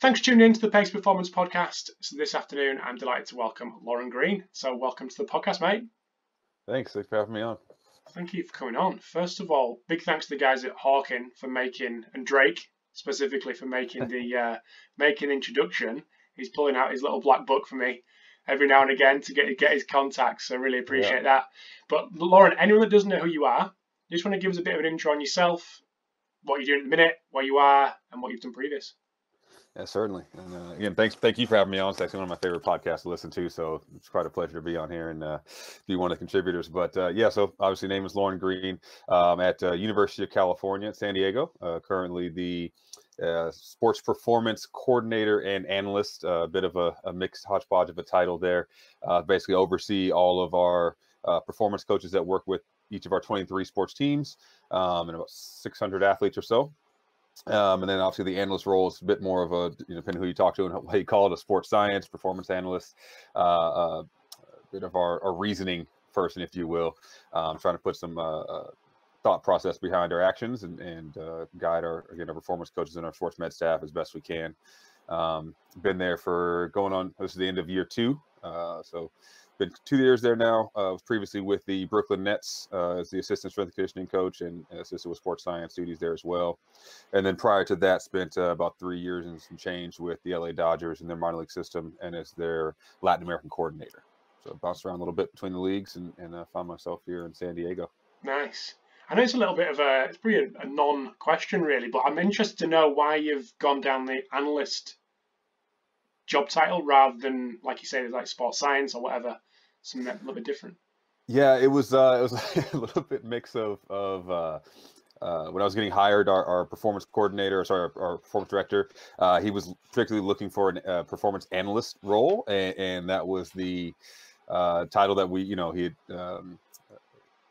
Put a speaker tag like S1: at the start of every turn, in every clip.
S1: Thanks for tuning in to the Pacey Performance Podcast. So this afternoon, I'm delighted to welcome Lauren Green. So welcome to the podcast, mate.
S2: Thanks for having me on.
S1: Thank you for coming on. First of all, big thanks to the guys at Hawking for making, and Drake specifically for making the introduction. He's pulling out his little black book for me every now and again to get his contacts. So I really appreciate that. But Lauren, anyone that doesn't know who you are, you just want to give us a bit of an intro on yourself, what you're doing at the minute, where you are, and what you've done previous.
S2: Yeah, certainly. And again, thank you for having me on. It's actually one of my favorite podcasts to listen to, so it's quite a pleasure to be on here and be one of the contributors. But so obviously, name is Lauren Green at University of California at San Diego. Currently the sports performance coordinator and analyst, a bit of a mixed hodgepodge of a title there. Basically oversee all of our performance coaches that work with each of our 23 sports teams and about 600 athletes or so. And then obviously the analyst role is a bit more of a, depending who you talk to and how you call it, a sports science, performance analyst, a bit of our reasoning person, if you will, trying to put some thought process behind our actions and guide our performance coaches and our sports med staff as best we can. Been there for this is the end of year 2. So been 2 years there now. Was previously with the Brooklyn Nets as the assistant strength and conditioning coach and assisted with sports science duties there as well. And then prior to that, spent about 3 years and some change with the LA Dodgers and their minor league system and as their Latin American coordinator. So bounced around a little bit between the leagues and found myself here in San Diego.
S1: Nice. I know it's a little bit of it's probably a non-question really, but I'm interested to know why you've gone down the analyst job title rather than, like you say, like sports science or whatever, something a little bit different.
S2: Yeah, it was a little bit mix of when I was getting hired, our performance coordinator, our performance director, he was particularly looking for a performance analyst role, and that was the title that he had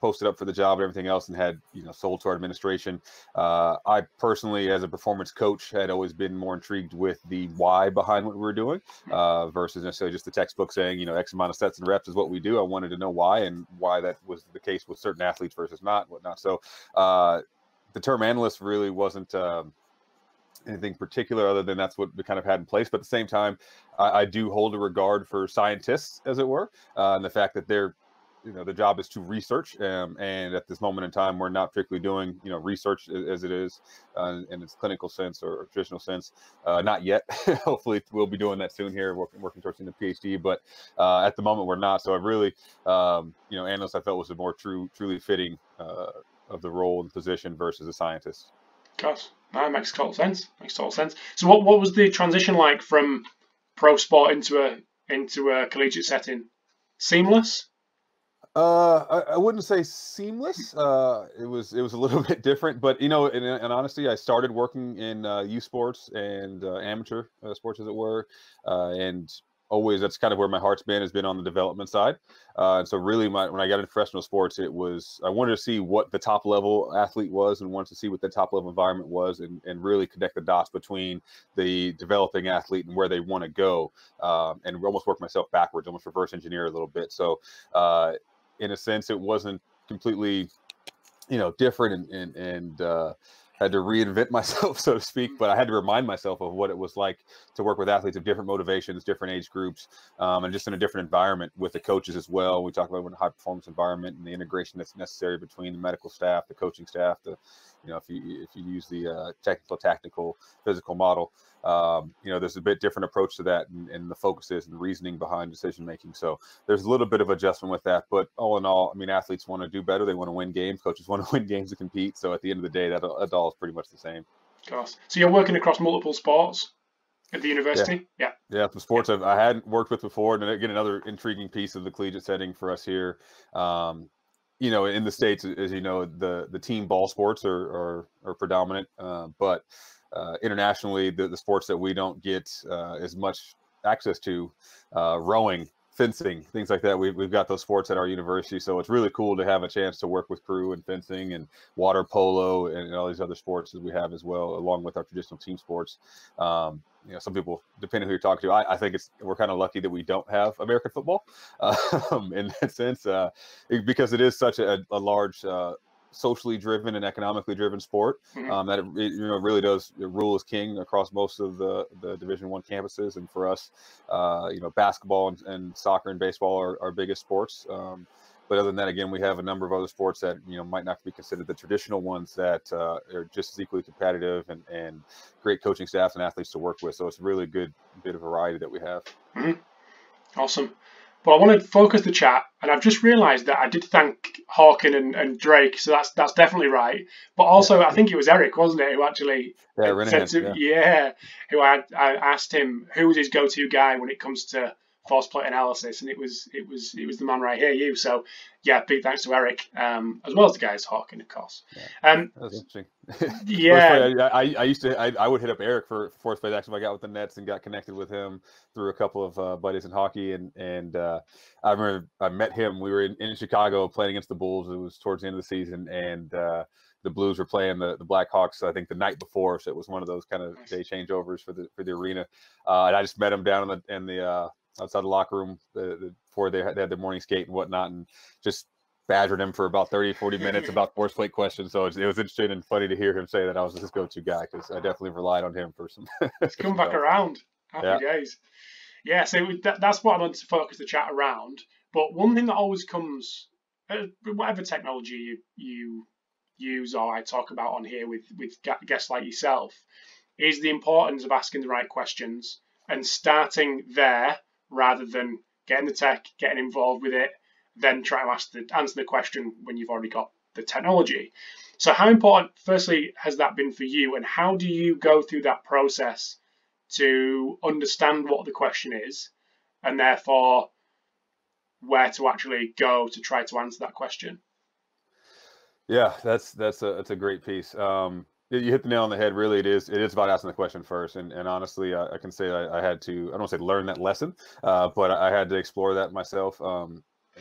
S2: posted up for the job and everything else and had, sold to our administration. I personally, as a performance coach, had always been more intrigued with the why behind what we were doing versus necessarily just the textbook saying, X amount of sets and reps is what we do. I wanted to know why and why that was the case with certain athletes versus not and whatnot. So the term analyst really wasn't anything particular other than that's what we kind of had in place. But at the same time, I do hold a regard for scientists, as it were, and the fact that they're the job is to research, and at this moment in time, we're not particularly doing, research as it is in its clinical sense or traditional sense. Not yet. Hopefully, we'll be doing that soon here, working towards the PhD. But at the moment, we're not. So I really, analyst, I felt was a more truly fitting of the role and position versus a scientist.
S1: Gosh, that makes total sense. So what was the transition like from pro sport into a collegiate setting? Seamless?
S2: I wouldn't say seamless. It was a little bit different, but in honesty, I started working in youth sports and amateur sports, as it were, and always that's kind of where my heart's has been on the development side. And so really, when I got into professional sports, I wanted to see what the top level athlete was and wanted to see what the top level environment was, and really connect the dots between the developing athlete and where they want to go, and almost work myself backwards, almost reverse engineer a little bit. So. In a sense, it wasn't completely, different and had to reinvent myself, so to speak. But I had to remind myself of what it was like to work with athletes of different motivations, different age groups, and just in a different environment with the coaches as well. We talk about a high performance environment and the integration that's necessary between the medical staff, the coaching staff, if you use the tactical, physical model, there's a bit different approach to that and the focuses and the reasoning behind decision making. So there's a little bit of adjustment with that. But all in all, athletes want to do better. They want to win games. Coaches want to win games to compete. So at the end of the day, that all is pretty much the same.
S1: Of course. So you're working across multiple sports at the university? Yeah. The sports I hadn't worked with before. And again, another intriguing piece of the collegiate setting for us here. In the States, as you know, the team ball sports are predominant, but internationally, the sports that we don't get as much access to, rowing, fencing, things like that. We've got those sports at our university, so it's really cool to have a chance to work with crew and fencing and water polo and all these other sports that we have as well, along with our traditional team sports. Some people, depending on who you're talking to, I think we're kind of lucky that we don't have American football in that sense, because it is such a large
S2: socially driven and economically driven sport. That it really does. Rule is king across most of the Division I campuses, and for us, basketball and soccer and baseball are our biggest sports. But other than that, again, we have a number of other sports that might not be considered the traditional ones that are just as equally competitive and great coaching staffs and athletes to work with. So it's a really good bit of variety that we have.
S3: Awesome. But I want to focus the chat, and I've just realised that I did thank Hawken and Drake, so that's definitely right. But also, I think it was Eric, wasn't it, who actually
S2: Reneghan,
S3: who I asked him who was his go-to guy when it comes to force plate analysis, and it was the man right here, you. So yeah, big thanks to Eric, as well as the guys Hawken, of course.
S2: That was interesting. I would hit up Eric for force plate action when I got with the Nets and got connected with him through a couple of buddies in hockey, and I remember I met him. We were in Chicago playing against the Bulls. It was towards the end of the season, and the Blues were playing the Blackhawks, I think, the night before, so it was one of those kind of day changeovers for the arena. And I just met him down in the outside the locker room before they had their morning skate and whatnot, and just badgered him for about 30-40 minutes about force plate questions. So it was interesting and funny to hear him say that I was his go-to guy, because I definitely relied on him for some.
S3: It's come back around. Happy days. Yeah, so that's what I wanted to focus the chat around. But one thing that always comes, whatever technology you use or I talk about on here with guests like yourself, is the importance of asking the right questions and starting there rather than getting the tech, getting involved with it, then try to answer the question when you've already got the technology. So how important, firstly, has that been for you, and how do you go through that process to understand what the question is and therefore where to actually go to try to answer that question?
S2: Yeah, that's a great piece. You hit the nail on the head. Really, it is about asking the question first. And honestly, I can say I had to, I don't want to say learn that lesson, but I had to explore that myself.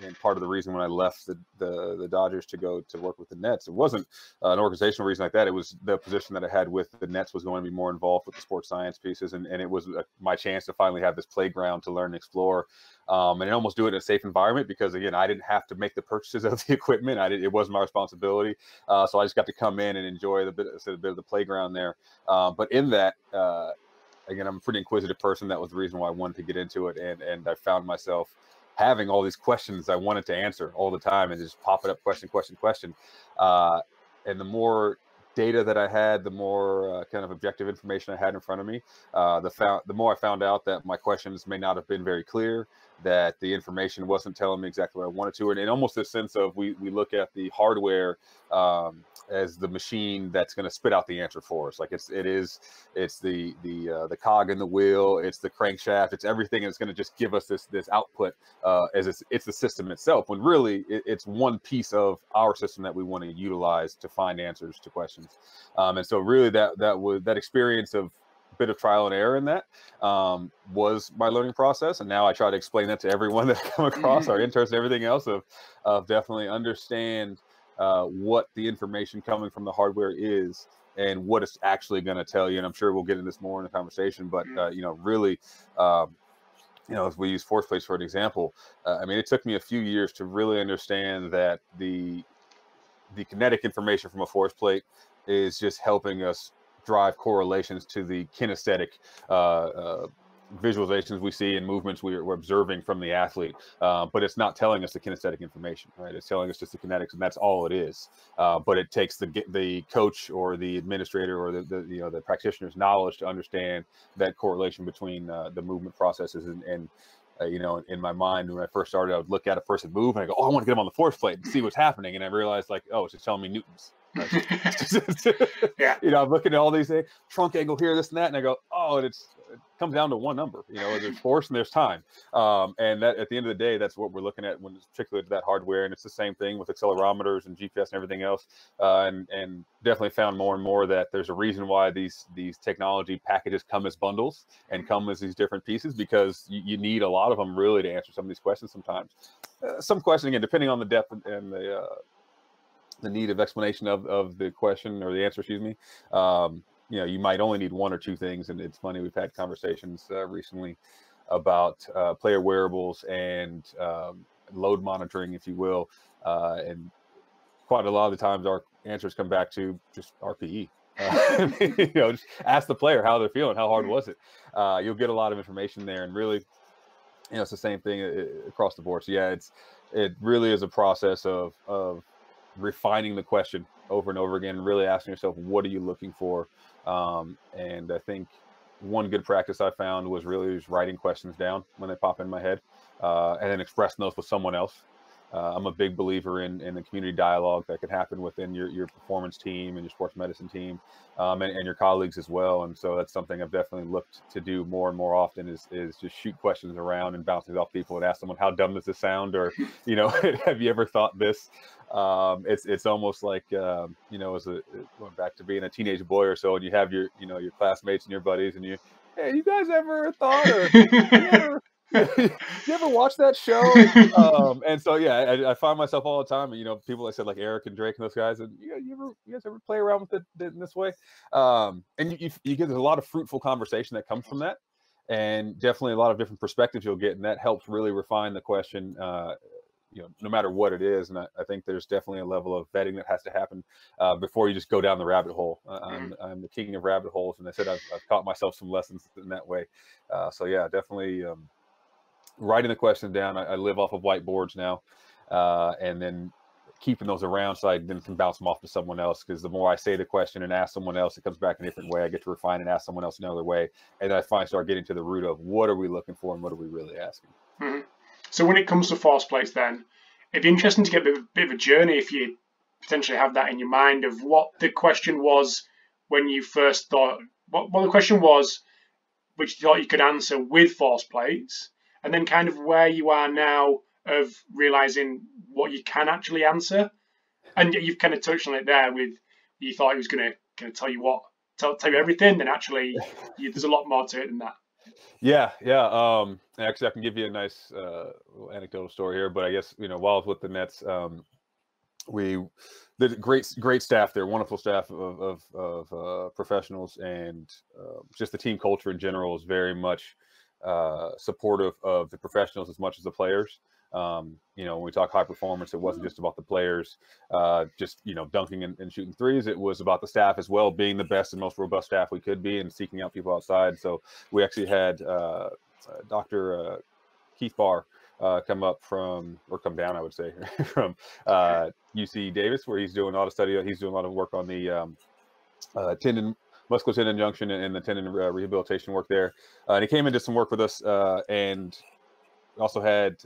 S2: And part of the reason when I left the Dodgers to go to work with the Nets, it wasn't an organizational reason like that. It was the position that I had with the Nets was going to be more involved with the sports science pieces. And it was my chance to finally have this playground to learn and explore. And almost do it in a safe environment, because again, I didn't have to make the purchases of the equipment. It wasn't my responsibility. So I just got to come in and enjoy a bit of the playground there. But in that, again, I'm a pretty inquisitive person. That was the reason why I wanted to get into it. And I found myself having all these questions I wanted to answer all the time, and just pop it up, question. And the more data that I had, the more kind of objective information I had in front of me, the more I found out that my questions may not have been very clear, that the information wasn't telling me exactly what I wanted to. And almost this sense of we look at the hardware as the machine that's going to spit out the answer for us. Like it's the cog in the wheel, it's the crankshaft, it's everything that's going to just give us this output as it's the system itself, when really it's one piece of our system that we want to utilize to find answers to questions. And so really that experience of bit of trial and error in that was my learning process, and now I try to explain that to everyone that I come across, our interns and everything else, of definitely understand what the information coming from the hardware is and what it's actually going to tell you. And I'm sure we'll get into this more in the conversation, but really, if we use force plates for an example, I mean, it took me a few years to really understand that the kinetic information from a force plate is just helping us drive correlations to the kinesthetic visualizations we see and movements we're observing from the athlete, but it's not telling us the kinesthetic information, right? It's telling us just the kinetics, and that's all it is. But it takes the coach or the administrator or the practitioner's knowledge to understand that correlation between the movement processes. And in my mind, when I first started, I would look at a person move and I go, oh, I want to get them on the force plate and see what's happening. And I realized, like, oh, it's just telling me newtons. Right?
S3: Yeah.
S2: I'm looking at all these things, trunk angle here, this and that, and I go, oh, it comes down to one number. There's force and there's time. And that, at the end of the day, that's what we're looking at when it's particularly to that hardware. And it's the same thing with accelerometers and GPS and everything else. And definitely found more and more that there's a reason why these technology packages come as bundles and come as these different pieces, because you need a lot of them really to answer some of these questions sometimes. Some questions, again, depending on the depth and the need of explanation of the question or the answer, excuse me. You might only need one or two things. And it's funny, we've had conversations recently about player wearables and load monitoring, if you will. And quite a lot of the times our answers come back to just RPE. Just ask the player how they're feeling. How hard was it? You'll get a lot of information there, and really, it's the same thing across the board. So yeah, it really is a process of refining the question over and over again, and really asking yourself, what are you looking for? And I think one good practice I found was really just writing questions down when they pop in my head, and then expressing those with someone else. I'm a big believer in the community dialogue that can happen within your performance team and your sports medicine team, and your colleagues as well. And so that's something I've definitely looked to do more and more often is just shoot questions around and bounce it off people and ask someone, how dumb does this sound? Or, have you ever thought this? It's almost like, as going back to being a teenage boy or so, and you have your classmates and your buddies, and hey, you guys ever thought, or you ever watch that show? And so, I find myself all the time, people I said like Eric and Drake and those guys, and you guys ever play around with it in this way? And you get, there's a lot of fruitful conversation that comes from that, and definitely a lot of different perspectives you'll get, and that helps really refine the question, no matter what it is. And I think there's definitely a level of vetting that has to happen before you just go down the rabbit hole. I'm the king of rabbit holes, and I said I've taught myself some lessons in that way. So yeah, definitely writing the questions down. I live off of whiteboards now, and then keeping those around so I then can bounce them off to someone else, because the more I say the question and ask someone else, it comes back in a different way. I get to refine and ask someone else another way, and then I finally start getting to the root of what are we looking for and what are we really asking.
S3: Mm-hmm. So when it comes to force plates, then it'd be interesting to get a bit of a journey, if you potentially have that in your mind, of what the question was when you first thought, what the question was, which you thought you could answer with force plates, and then kind of where you are now of realizing what you can actually answer. And you've kind of touched on it there with, you thought he was going to tell you tell you everything, then actually there's a lot more to it than that.
S2: Yeah. Actually, I can give you a nice little anecdotal story here, but I guess, while I was with the Nets, we did great staff there, wonderful staff of professionals, and just the team culture in general is very much supportive of the professionals as much as the players. When we talk high performance, it wasn't just about the players, dunking and shooting threes. It was about the staff as well, being the best and most robust staff we could be, and seeking out people outside. So we actually had Dr. Kpis come down, I would say, from UC Davis, where he's doing a lot of study. He's doing a lot of work on the muscular tendon junction and the tendon rehabilitation work there. And he came and did some work with us, and also had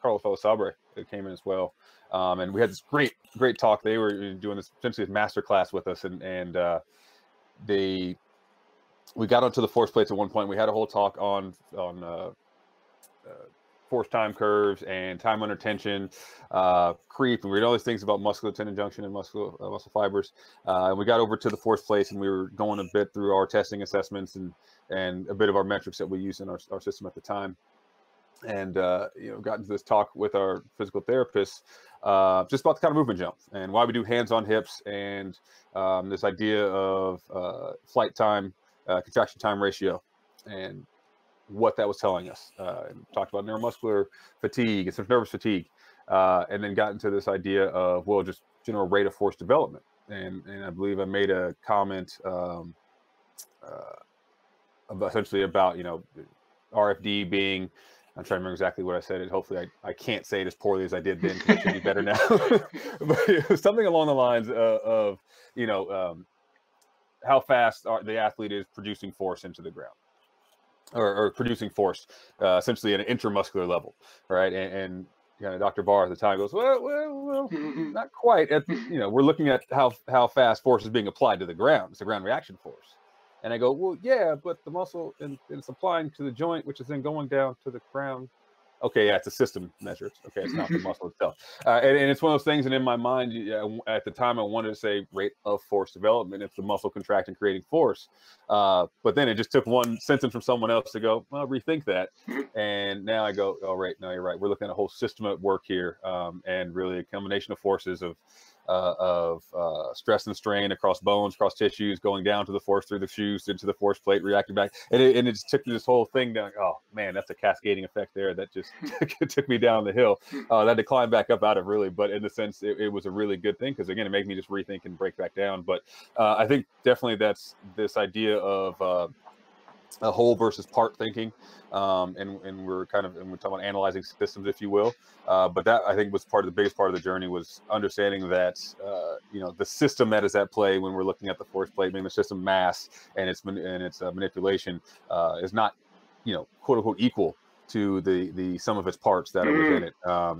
S2: Carlo Philosopher that came in as well. And we had this great talk. They were doing this essentially a master class with us, and we got onto the force plates at one point. We had a whole talk on force time curves and time under tension, creep, and we read all these things about muscular tendon junction and muscle fibers. And we got over to the force plates, and we were going a bit through our testing assessments and a bit of our metrics that we use in our system at the time. And got into this talk with our physical therapist just about the kind of movement jump and why we do hands on hips, and this idea of flight time, contraction time ratio, and what that was telling us. And talked about neuromuscular fatigue and some nervous fatigue, and then got into this idea of, just general rate of force development. And I believe I made a comment essentially about, RFD being, I'm trying to remember exactly what I said. And hopefully I can't say it as poorly as I did then, because it should be better now. But it was something along the lines of how fast the athlete is producing force into the ground, or producing force essentially at an intramuscular level, right? And Dr. Barr at the time goes, well, not quite. We're looking at how fast force is being applied to the ground. It's the ground reaction force. And I go, well, yeah, but the muscle and it's applying to the joint, which is then going down to the ground. Okay, yeah, it's a system measure. Okay, it's not the muscle itself. And it's one of those things. And in my mind, at the time, I wanted to say rate of force development. It's the muscle contracting, creating force. But then it just took one sentence from someone else to go, well, rethink that. And now I go, oh, right, no, you're right. We're looking at a whole system at work here, and really a combination of forces of of stress and strain across bones, across tissues, going down to the force through the shoes, into the force plate, reacting back. And it just took me this whole thing down. Oh, man, that's a cascading effect there that just took me down the hill. That had to climb back up out of really, but in the sense, it was a really good thing because, again, it made me just rethink and break back down. But I think definitely that's this idea of a whole versus part thinking. And we're talking about analyzing systems, if you will. But that, I think, was the biggest part of the journey, was understanding that, the system that is at play when we're looking at the force plate, being the system mass and its manipulation, is not, quote unquote, equal to the sum of its parts that are within it.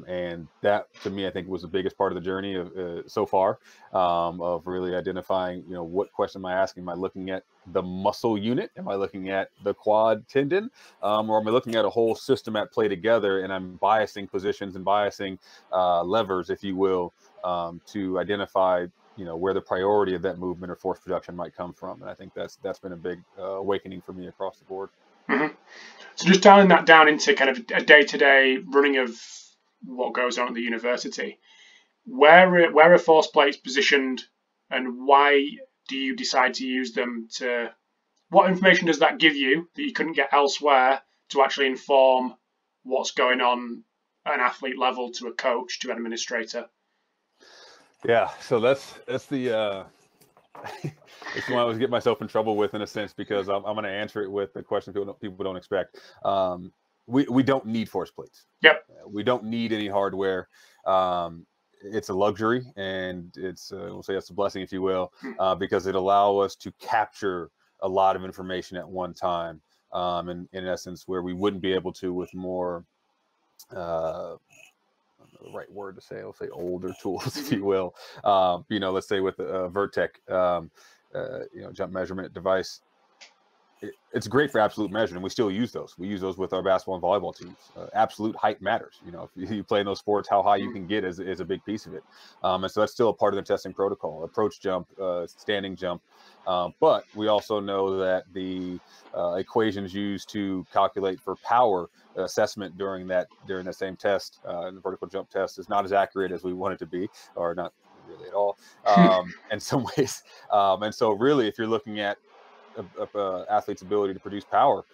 S2: And that, to me, I think was the biggest part of the journey of so far, of really identifying, what question am I asking? Am I looking at the muscle unit? Am I looking at the quad tendon? Or am I looking at a whole system at play together, and I'm biasing positions and biasing levers, if you will, to identify, where the priority of that movement or force production might come from. And I think that's been a big awakening for me across the board.
S3: Mm-hmm. So just dialing that down into kind of a day-to-day running of what goes on at the university, where are force plates positioned, and why do you decide to use them? What information does that give you that you couldn't get elsewhere to actually inform what's going on at an athlete level, to a coach, to an administrator?
S2: Yeah, so that's the it's the one I always get myself in trouble with, in a sense, because I'm going to answer it with the question people don't expect. We don't need force plates.
S3: Yep.
S2: We don't need any hardware. It's a luxury, and we'll say it's a blessing, if you will, because it allows us to capture a lot of information at one time. In essence, where we wouldn't be able to with more, the right word to say, I'll say older tools, if you will. Let's say with a Vertec, jump measurement device. It's great for absolute measurement. We still use those. We use those with our basketball and volleyball teams. Absolute height matters. If you play in those sports, how high you can get is a big piece of it. And so that's still a part of the testing protocol: approach jump, standing jump. But we also know that the equations used to calculate for power assessment during that same test, in the vertical jump test, is not as accurate as we want it to be, or not really at all, in some ways. And so really, if you're looking at a athlete's ability to produce power,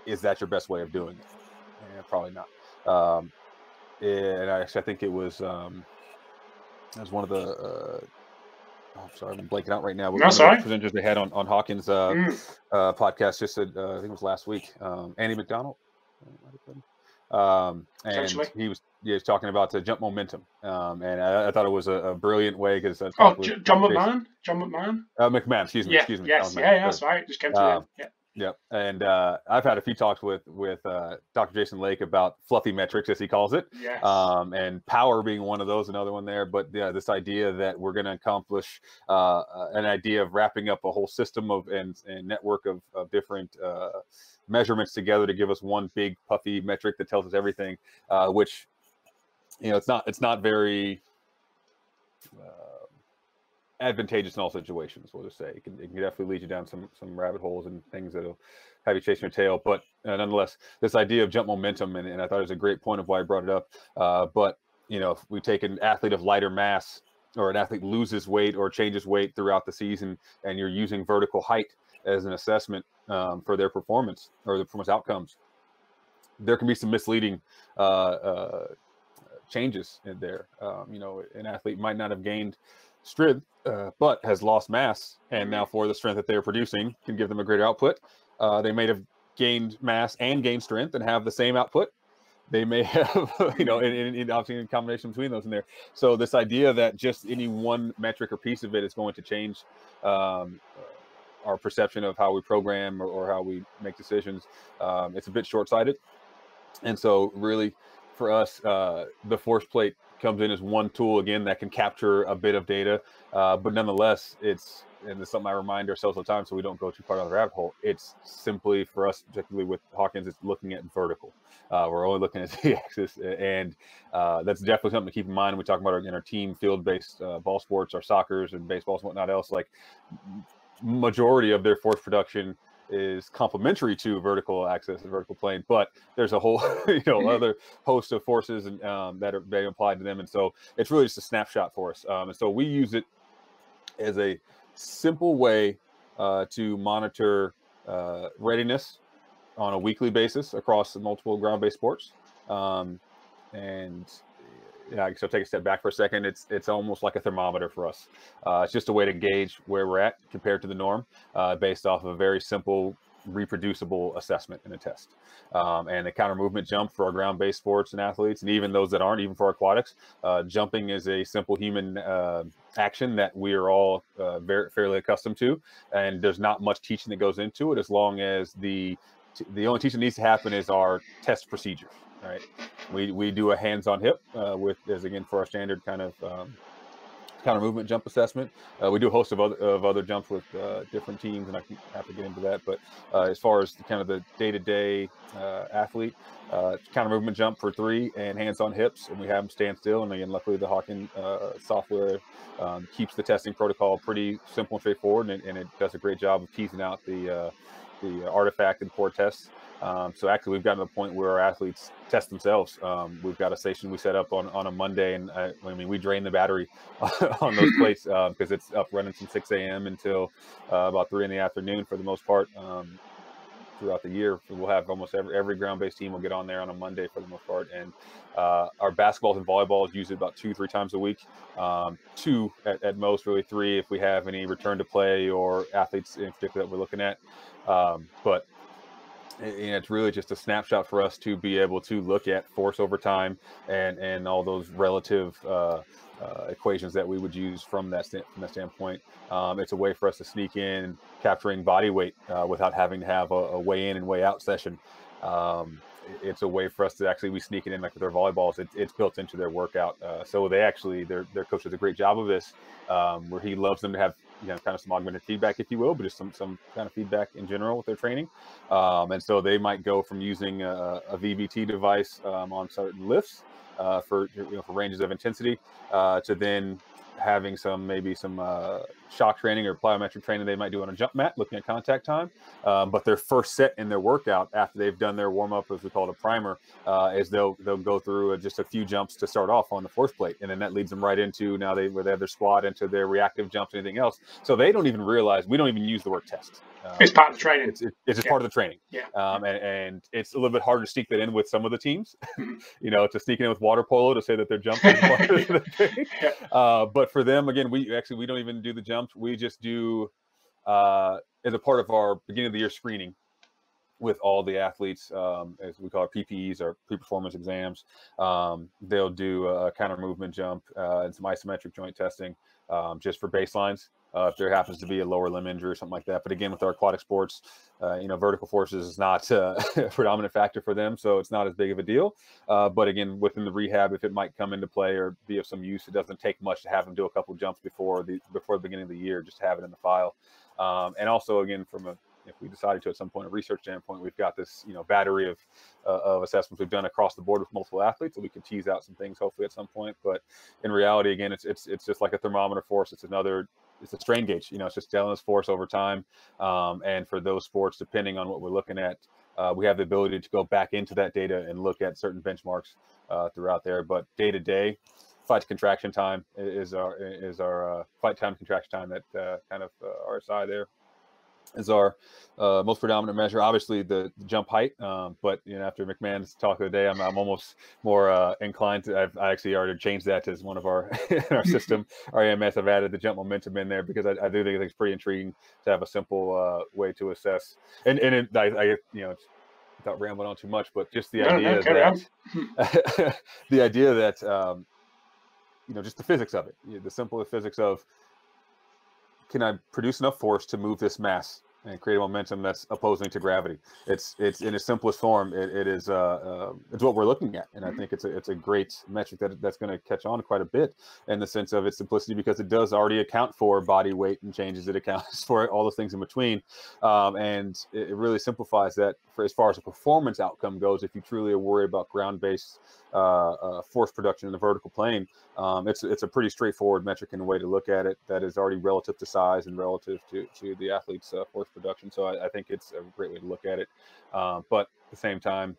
S2: is that your best way of doing it? Probably not. And I think it was one of the I'm sorry, I'm blanking out right now. But one of the presenters they had on Hawkins' podcast just said, I think it was last week, Andy McDonald. And he was talking about the jump momentum. And I thought it was a brilliant way, because
S3: John McMahon?
S2: McMahon, excuse me.
S3: Yes, that's right. Just came to me. Yeah.
S2: Yep. And I've had a few talks with Dr. Jason Lake about fluffy metrics, as he calls it.
S3: Yes.
S2: And power being one of those, another one there. But yeah, this idea that we're going to accomplish an idea of wrapping up a whole system and network of different measurements together to give us one big puffy metric that tells us everything, which, it's not very advantageous in all situations. We'll just say it can definitely lead you down some rabbit holes and things that'll have you chasing your tail. But nonetheless, this idea of jump momentum, and I thought it was a great point of why I brought it up. But if we take an athlete of lighter mass, or an athlete loses weight or changes weight throughout the season, and you're using vertical height as an assessment for their performance or the performance outcomes, there can be some misleading changes in there. An athlete might not have gained strength, but has lost mass, and now for the strength that they're producing can give them a greater output. They may have gained mass and gained strength and have the same output. They may have, obviously in combination between those in there. So this idea that just any one metric or piece of it is going to change our perception of how we program or how we make decisions, it's a bit short-sighted. And so really for us, the force plate comes in as one tool, again, that can capture a bit of data, but nonetheless, it's something I remind ourselves all the time so we don't go too far down the rabbit hole. It's simply, for us, particularly with Hawkins, it's looking at vertical. We're only looking at the axis, and that's definitely something to keep in mind when we talk about our team field-based ball sports, our soccers and baseballs and whatnot else. Like, majority of their force production is complementary to vertical access and vertical plane, but there's a whole other host of forces and that are very applied to them, and so it's really just a snapshot for us. And so we use it as a simple way to monitor readiness on a weekly basis across multiple ground-based sports. And yeah, so take a step back for a second. It's almost like a thermometer for us. It's just a way to gauge where we're at compared to the norm, based off of a very simple, reproducible assessment in a test. And the counter movement jump for our ground-based sports and athletes, and even those that aren't, even for aquatics, jumping is a simple human action that we are all fairly accustomed to, and there's not much teaching that goes into it, as long as the only teaching that needs to happen is our test procedure. All right, we do a hands-on hip as again for our standard kind of counter movement jump assessment. We do a host of other jumps with different teams, and I can have to get into that. But as far as kind of the day-to-day athlete, counter movement jump for 3 and hands-on hips, and we have them stand still. And again, luckily the Hawken software keeps the testing protocol pretty simple and straightforward, and it does a great job of teasing out the artifact and core tests. So actually, we've gotten to the point where our athletes test themselves. We've got a station we set up on a Monday, and we drain the battery on those plates because it's up running from 6 a.m. until about 3 in the afternoon for the most part. Throughout the year, we'll have almost every ground-based team will get on there on a Monday for the most part, and our basketballs and volleyballs use it about 2-3 times a week. 2 at most, really 3 if we have any return to play or athletes in particular that we're looking at. But it's really just a snapshot for us to be able to look at force over time and all those relative equations that we would use from that standpoint. It's a way for us to sneak in capturing body weight without having to have a weigh in and weigh out session. It's a way for us to actually, we sneak it in like with our volleyballs. It's built into their workout. So they actually, their coach does a great job of this, where he loves them to have, kind of some augmented feedback, if you will, but just some kind of feedback in general with their training. And so they might go from using a VBT device on certain lifts for ranges of intensity to then having some shock training or plyometric training they might do on a jump mat, looking at contact time. But their first set in their workout, after they've done their warm up, as we call it a primer, is they'll go through just a few jumps to start off on the force plate, and then that leads them right into where they have their squat, into their reactive jumps, anything else. So they don't even realize, we don't even use the word test.
S3: It's part of the training.
S2: It's just part of the training.
S3: Yeah.
S2: And it's a little bit harder to sneak that in with some of the teams, to sneak in with water polo to say that they're jumping is part of the thing. But for them, again, we don't even do the jumps. We just do, as a part of our beginning of the year screening with all the athletes, as we call our PPEs, our pre-performance exams, they'll do a counter movement jump and some isometric joint testing just for baselines. If there happens to be a lower limb injury or something like that. But again, with our aquatic sports, vertical forces is not a predominant factor for them, so it's not as big of a deal. But again, within the rehab, if it might come into play or be of some use, it doesn't take much to have them do a couple of jumps before the beginning of the year, just have it in the file. And also, again, if we decided to at some point, a research standpoint, we've got this battery of assessments we've done across the board with multiple athletes, so we can tease out some things hopefully at some point. But in reality, again, it's just like a thermometer for us. It's a strain gauge. It's just telling us force over time. And for those sports, depending on what we're looking at, we have the ability to go back into that data and look at certain benchmarks throughout there. But day to day, fight to contraction time is our fight time contraction time, that kind of RSI there is our most predominant measure. Obviously the jump height, but after McMahon's talk of the day, I'm almost more inclined to, I actually already changed that as one of our in our system, our AMS. I've added the jump momentum in there because I do think it's pretty intriguing to have a simple way to assess, and without rambling on too much, but just the idea that the idea that just the physics of it, the simple physics of, can I produce enough force to move this mass and create a momentum that's opposing to gravity? It's in its simplest form. It's what we're looking at, and I think it's a great metric that's going to catch on quite a bit in the sense of its simplicity, because it does already account for body weight and changes. It accounts for all those things in between, and it really simplifies that for as far as a performance outcome goes. If you truly are worried about ground-based force production in the vertical plane, it's a pretty straightforward metric and a way to look at it that is already relative to size and relative to the athlete's force production. So I think it's a great way to look at it. But at the same time,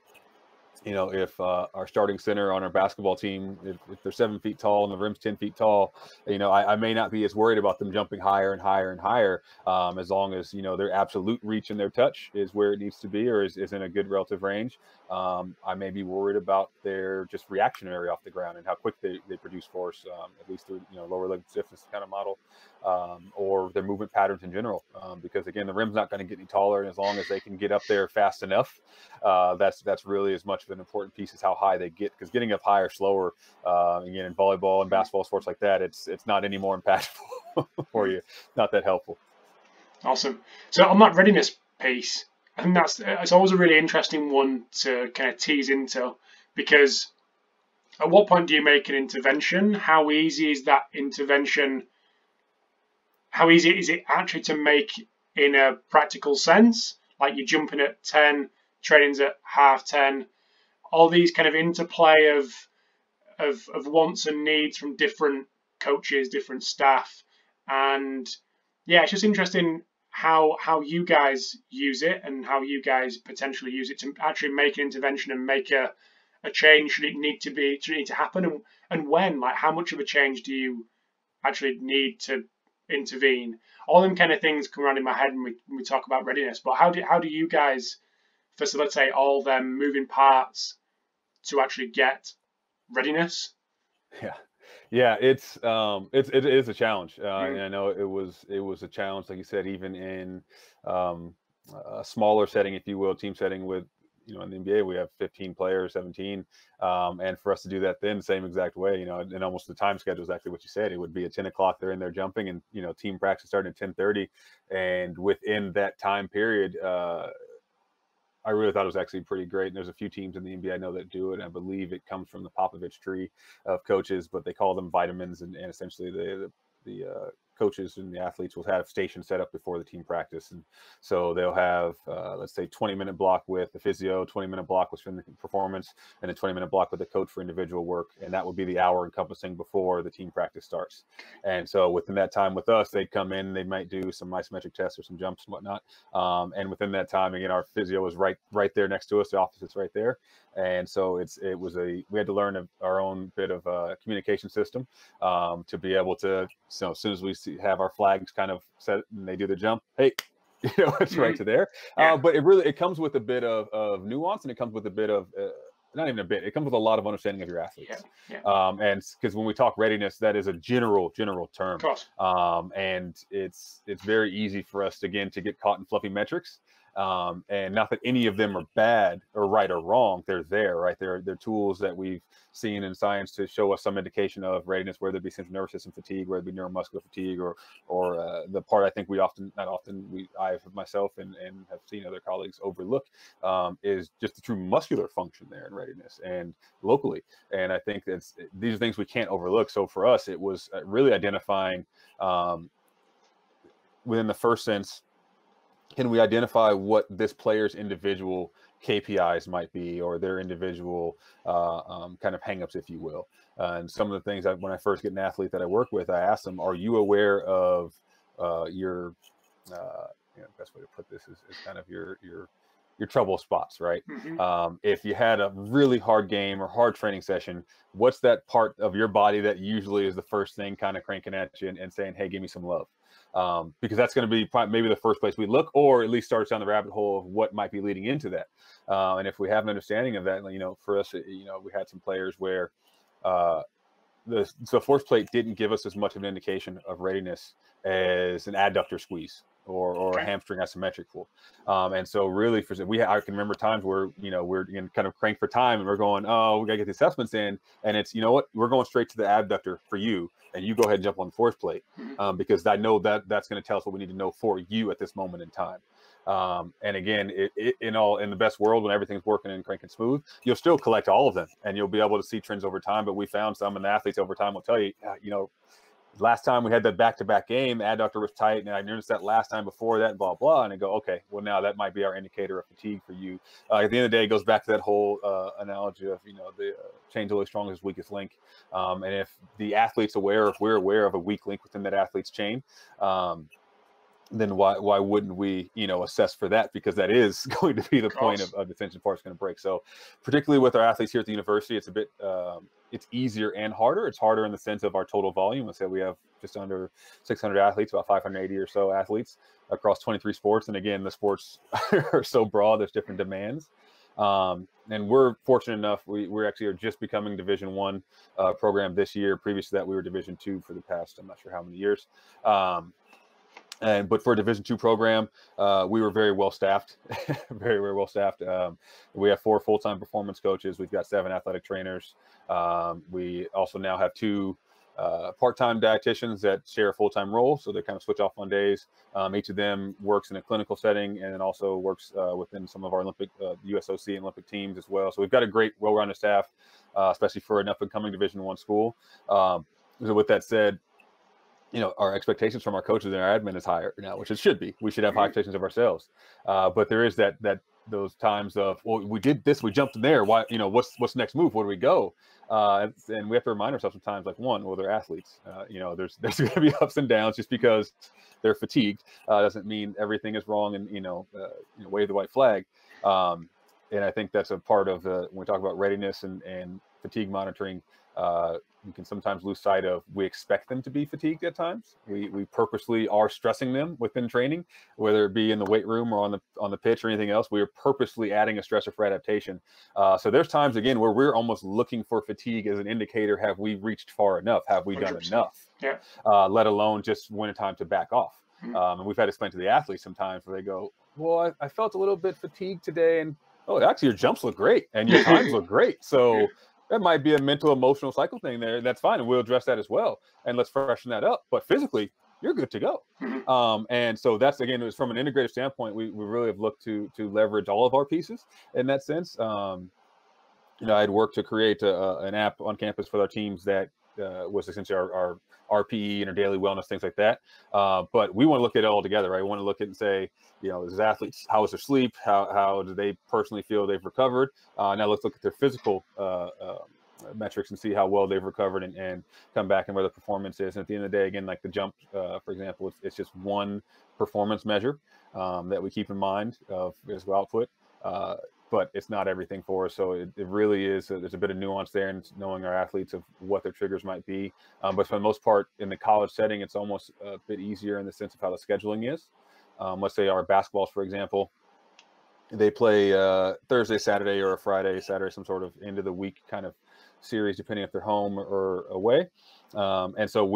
S2: you know, if our starting center on our basketball team, if they're 7 feet tall and the rim's 10 feet tall, you know, I may not be as worried about them jumping higher and higher and higher, as long as, you know, their absolute reach and their touch is where it needs to be, or is in a good relative range. I may be worried about their just reactionary off the ground and how quick they produce force, at least through, you know, lower leg stiffness kind of model, or their movement patterns in general. Because again, the rim's not going to get any taller, and as long as they can get up there fast enough, that's really as much of an important piece as how high they get, because getting up higher, slower, again, in volleyball and basketball sports like that, it's not any more impactful for you, not that helpful.
S3: Awesome. So on that readiness piece, I think it's always a really interesting one to kind of tease into, because at what point do you make an intervention? How easy is that intervention? How easy is it actually to make in a practical sense? Like you're jumping at 10, training's at half 10, all these kind of interplay of wants and needs from different coaches, different staff. And yeah, it's just interesting how you guys use it and how you guys potentially use it to actually make an intervention and make a change should it need to happen, and when, like how much of a change do you actually need to intervene? All them kind of things come around in my head when we talk about readiness. But how do you guys facilitate all them moving parts to actually get readiness?
S2: Yeah, it is a challenge, and I know it was a challenge, like you said, even in a smaller setting, if you will, team setting with, you know, in the NBA we have 15 players, 17, and for us to do that then same exact way, you know, and almost the time schedule is exactly what you said. It would be at 10 o'clock they're in there jumping, and you know, team practice starting at 10:30, and within that time period, I really thought it was actually pretty great. And there's a few teams in the NBA I know that do it. I believe it comes from the Popovich tree of coaches, but they call them vitamins. And essentially the coaches and the athletes will have stations set up before the team practice. And so they'll have, let's say 20-minute block with the physio, 20-minute block with performance, and a 20-minute block with the coach for individual work. And that would be the hour encompassing before the team practice starts. And so within that time with us, they'd come in, they might do some isometric tests or some jumps and whatnot. And within that time, again, our physio was right there next to us. The office is right there. And so we had to learn our own bit of a communication system, to be able to, so as soon as we have our flags kind of set and they do the jump, hey, you know, it's right to there. But it comes with a bit of nuance, and it comes with a bit of, not even a bit, it comes with a lot of understanding of your athletes. And because when we talk readiness, that is a general term. And it's very easy for us, again, to get caught in fluffy metrics. And not that any of them are bad or right or wrong. They're there, right? They're tools that we've seen in science to show us some indication of readiness, whether it be central nervous system fatigue, whether it be neuromuscular fatigue, or the part I think I myself and have seen other colleagues overlook, is just the true muscular function there in readiness and locally. And I think these are things we can't overlook. So for us, it was really identifying, within the first sense, can we identify what this player's individual KPIs might be, or their individual kind of hangups, if you will. And some of the things when I first get an athlete that I work with, I ask them, are you aware of your, best way to put this is kind of your trouble spots, right? If you had a really hard game or hard training session, what's that part of your body that usually is the first thing kind of cranking at you and saying, hey, give me some love? Because that's going to be maybe the first place we look, or at least starts down the rabbit hole of what might be leading into that. And if we have an understanding of that, you know, for us, you know, we had some players where the force plate didn't give us as much of an indication of readiness as an adductor squeeze or a hamstring asymmetric pull. And so really I can remember times where, you know, we're kind of cranked for time and we're going, oh, we gotta get the assessments in. And it's, you know what, we're going straight to the abductor for you, and you go ahead and jump on the force plate, because I know that's going to tell us what we need to know for you at this moment in time. And again, in the best world, when everything's working and cranking smooth, you'll still collect all of them and you'll be able to see trends over time. But we found some, and the athletes over time will tell you, you know, last time we had that back-to-back game, adductor was tight, and I noticed that last time before that, blah, blah. And I go, okay, well, now that might be our indicator of fatigue for you. At the end of the day, it goes back to that whole analogy of, you know, the chain's always strongest, weakest link. And if the athlete's aware, if we're aware of a weak link within that athlete's chain, then why wouldn't we, assess for that? Because that is going to be the point of detention part is going to break. So particularly with our athletes here at the university, it's a bit, it's easier and harder. It's harder in the sense of our total volume. Let's say we have just under 600 athletes, about 580 or so athletes across 23 sports. And again, the sports are so broad, there's different demands. And we're fortunate enough, we're actually are just becoming Division I program this year. Previous to that, we were Division II for the past, I'm not sure how many years. But for a Division II program, we were very well staffed, very, very well staffed. We have 4 full-time performance coaches. We've got 7 athletic trainers. We also now have 2 part-time dietitians that share a full-time role, so they kind of switch off on days. Each of them works in a clinical setting and then also works within some of our Olympic, USOC and Olympic teams as well. So we've got a great, well-rounded staff, especially for an up-and-coming Division I school. So with that said, our expectations from our coaches and our admin is higher now, which it should be. We should have high expectations of ourselves. But there is that those times of, well, we did this, we jumped in there. Why, what's the next move? Where do we go? And we have to remind ourselves sometimes, like, one, well, they're athletes. There's going to be ups and downs. Just because they're fatigued doesn't mean everything is wrong and wave the white flag. And I think that's a part of when we talk about readiness and fatigue monitoring. You can sometimes lose sight of, we expect them to be fatigued at times. We purposely are stressing them within training, whether it be in the weight room or on the pitch or anything else. We are purposely adding a stressor for adaptation. So there's times, again, where we're almost looking for fatigue as an indicator. Have we reached far enough? Have we done 100%. Enough?
S3: Yeah.
S2: Let alone just when it's time to back off. And we've had to explain to the athletes sometimes where they go, well, I felt a little bit fatigued today, and actually your jumps look great and your times look great. So that might be a mental, emotional cycle thing there. That's fine. And we'll address that as well. And let's freshen that up. But physically, you're good to go. And so that's, again, it was from an integrative standpoint, we really have looked to leverage all of our pieces in that sense. I'd worked to create an app on campus for our teams that was essentially our RPE and our daily wellness, things like that. But we want to look at it all together, right? We want to look at it and say, as athletes, how is their sleep? How do they personally feel they've recovered? Now let's look at their physical metrics and see how well they've recovered and come back and where the performance is. And at the end of the day, again, like the jump, for example, it's just one performance measure that we keep in mind of physical output. But it's not everything for us. So it really is, there's a bit of nuance there in knowing our athletes of what their triggers might be. But for the most part, in the college setting, it's almost a bit easier in the sense of how the scheduling is. Let's say our basketballs, for example, they play Thursday, Saturday, or a Friday, Saturday, some sort of end of the week kind of series, depending if they're home or away. And so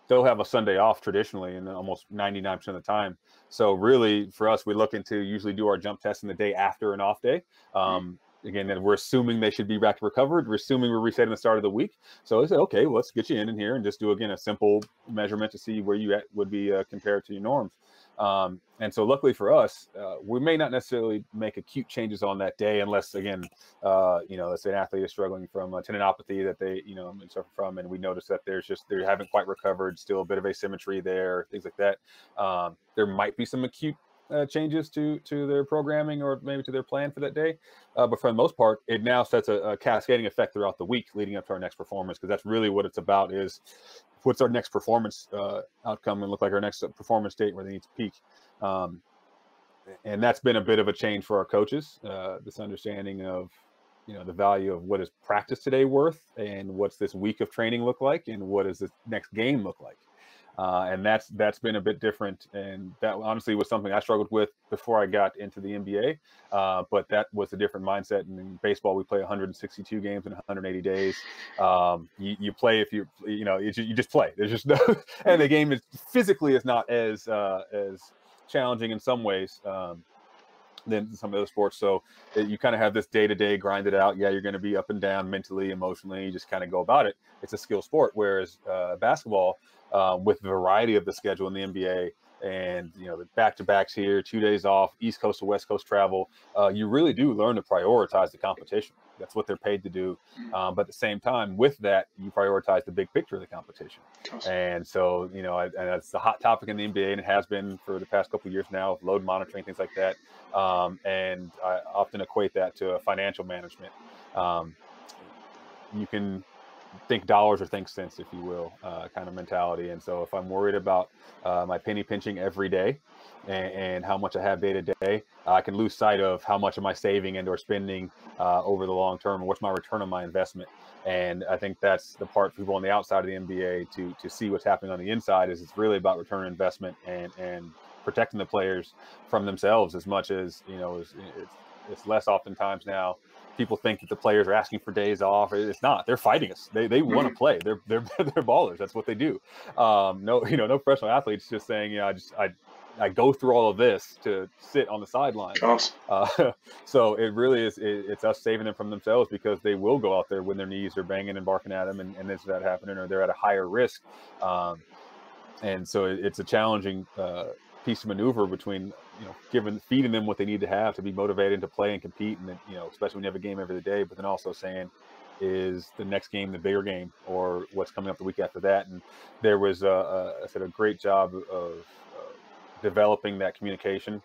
S2: they'll have a Sunday off traditionally, and almost 99% of the time. So really, for us, we look into usually do our jump test in the day after an off day. Again, then we're assuming they should be back recovered. We're assuming we're resetting the start of the week. So they say, okay, well, let's get you in here and just do, again, a simple measurement to see where you would be compared to your norms. And so luckily for us, we may not necessarily make acute changes on that day unless, again, let's say an athlete is struggling from a tendinopathy that they, suffer from, and we notice that they haven't quite recovered, still a bit of asymmetry there, things like that. There might be some acute changes to their programming or maybe to their plan for that day. But for the most part, it now sets a cascading effect throughout the week leading up to our next performance, because that's really what it's about, is what's our next performance outcome and look like our next performance date where they need to peak. And that's been a bit of a change for our coaches, this understanding of, the value of what is practice today worth and what's this week of training look like and what does this next game look like. And that's been a bit different. And that honestly was something I struggled with before I got into the NBA. But that was a different mindset. And in baseball, we play 162 games in 180 days. You play if you just play. There's just no, and the game is physically not as challenging in some ways than some other sports. So you kind of have this day-to-day grind it out. Yeah, you're going to be up and down mentally, emotionally. You just kind of go about it. It's a skill sport. Whereas basketball, with the variety of the schedule in the NBA and, the back-to-backs here, 2 days off, East Coast to West Coast travel, you really do learn to prioritize the competition. That's what they're paid to do. But at the same time, with that, you prioritize the big picture of the competition. And so, and it's a hot topic in the NBA, and it has been for the past couple of years now, of load monitoring, things like that. And I often equate that to a financial management. You can
S1: think dollars or think cents, if you will, kind of mentality. And so if I'm worried about my penny pinching every day and how much I have day to day, I can lose sight of how much am I saving and or spending over the long term, and what's my return on my investment. And I think that's the part for people on the outside of the NBA to see what's happening on the inside. Is it's really about return on investment and protecting the players from themselves as much as, you know, it's less oftentimes now. People think that the players are asking for days off. It's not. They're fighting us. They want to play. They're ballers. That's what they do. No professional athletes just saying, you know, I go through all of this to sit on the sidelines. So it really is. It's us saving them from themselves, because they will go out there when their knees are banging and barking at them, and is that happening, or they're at a higher risk. And so it's a challenging piece of maneuver between, you know, feeding them what they need to have to be motivated to play and compete, and then, you know, especially when you have a game every day, but then also saying, is the next game the bigger game, or what's coming up the week after that? And there was I said a great job of developing that communication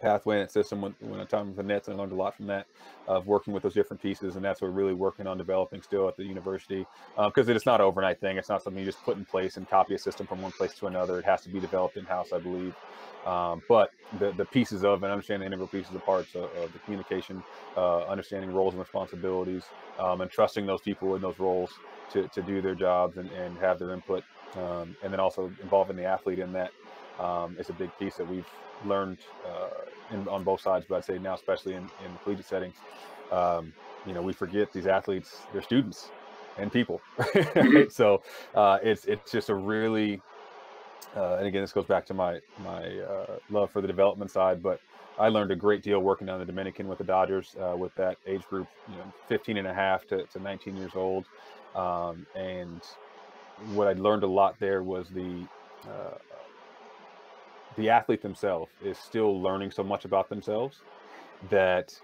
S1: pathway and system when I talked with the Nets, and I learned a lot from that, of working with those different pieces. And that's what we're really working on developing still at the university, because it's not an overnight thing. It's not something you just put in place and copy a system from one place to another. It has to be developed in-house, I believe. But the pieces of, and understanding the integral pieces of parts of the communication, understanding roles and responsibilities, and trusting those people in those roles to do their jobs and have their input, and then also involving the athlete in that, is a big piece that we've learned on both sides, but I'd say now, especially in the collegiate settings, you know, we forget these athletes, they're students and people. So it's just a really, and again, this goes back to my love for the development side, but I learned a great deal working on the Dominican with the Dodgers, with that age group, you know, 15 and a half to 19 years old. And what I learned a lot there was the athlete themselves is still learning so much about themselves that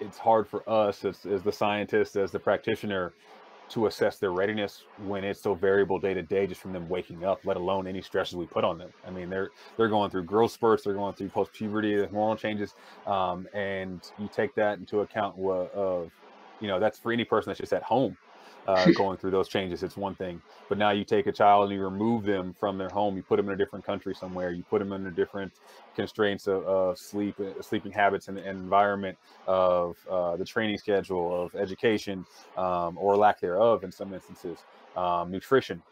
S1: it's hard for us as the scientist, as the practitioner, to assess their readiness when it's so variable day to day, just from them waking up, let alone any stresses we put on them. I mean, they're going through growth spurts, they're going through post-puberty, the hormonal changes, and you take that into account of, you know, that's for any person that's just at home. Going through those changes, it's one thing, but now you take a child and you remove them from their home, you put them in a different country somewhere, you put them in a different constraints of sleeping habits and environment, of the training schedule, of education, or lack thereof in some instances, nutrition.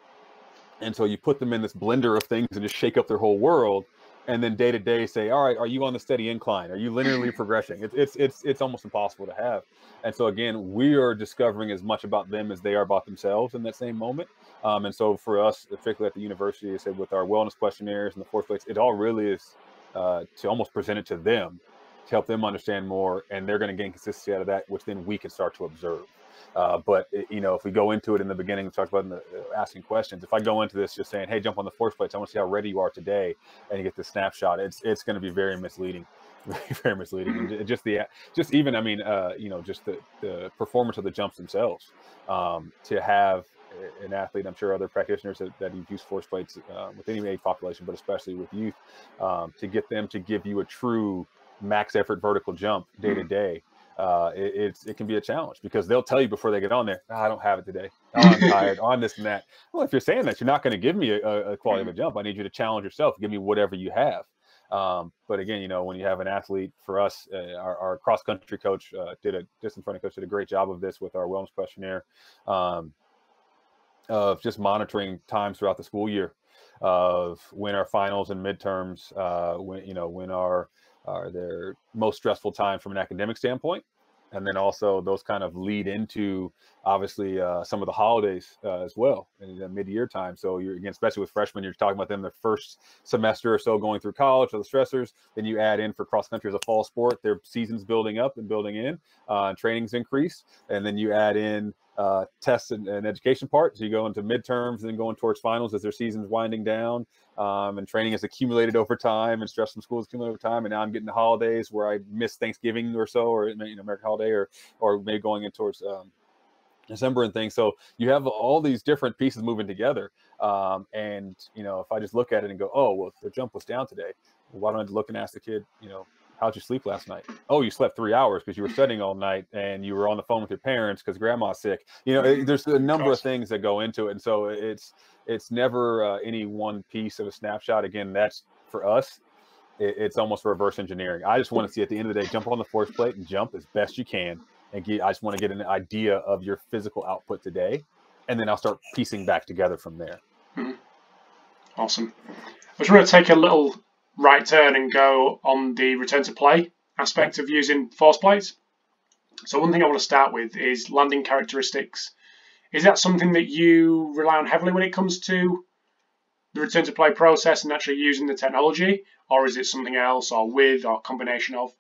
S1: And so you put them in this blender of things and just shake up their whole world. And then day to day say, all right, are you on the steady incline? Are you linearly progressing? It's almost impossible to have. And so again, we are discovering as much about them as they are about themselves in that same moment. And so for us, particularly at the university, I said, with our wellness questionnaires and the 4 plates, it all really is to almost present it to them, to help them understand more, and they're going to gain consistency out of that, which then we can start to observe. But you know, if we go into it in the beginning, we talked about asking questions. If I go into this just saying, "Hey, jump on the 4 plates. I want to see how ready you are today," and you get the snapshot, it's going to be very misleading, very misleading. And just even, I mean, you know, just the performance of the jumps themselves. To have an athlete, I'm sure other practitioners that you've used 4 plates with any age population, but especially with youth, to get them to give you a true max effort vertical jump day to day. It can be a challenge, because they'll tell you before they get on there, I don't have it today. Oh, I'm tired. On this and that. Well, if you're saying that, you're not going to give me a quality of a jump. I need you to challenge yourself. Give me whatever you have. But again, you know, when you have an athlete, for us, our cross country coach distance running coach did a great job of this with our wellness questionnaire, of just monitoring times throughout the school year, of when our finals and midterms, when are their most stressful time from an academic standpoint. And then also those kind of lead into, obviously, some of the holidays as well, in the mid-year time. So you're, again, especially with freshmen, you're talking about them their first semester or so going through college, or the stressors. Then you add in, for cross country as a fall sport, their season's building up and building in, training's increased. And then you add in tests and education part. So you go into midterms and then going towards finals as their season's winding down, and training is accumulated over time, and stress from school is accumulated over time. And now I'm getting the holidays where I miss Thanksgiving or so, or, you know, American holiday, or maybe going in towards December and things. So you have all these different pieces moving together. And, you know, if I just look at it and go, oh, well, their jump was down today, well, why don't I look and ask the kid, you know, how'd you sleep last night? Oh, you slept 3 hours because you were studying all night and you were on the phone with your parents because grandma's sick. There's a number of things that go into it. And so it's never any one piece of a snapshot. Again, that's for us. It's almost reverse engineering. I just want to see at the end of the day, jump on the force plate and jump as best you can. I just want to get an idea of your physical output today. And then I'll start piecing back together from there.
S3: Mm-hmm. Awesome. I just want to take a little right turn and go on the return to play aspect of using force plates. So one thing I want to start with is landing characteristics. Is that something that you rely on heavily when it comes to the return to play process and actually using the technology, or is it something else, or with, or combination of?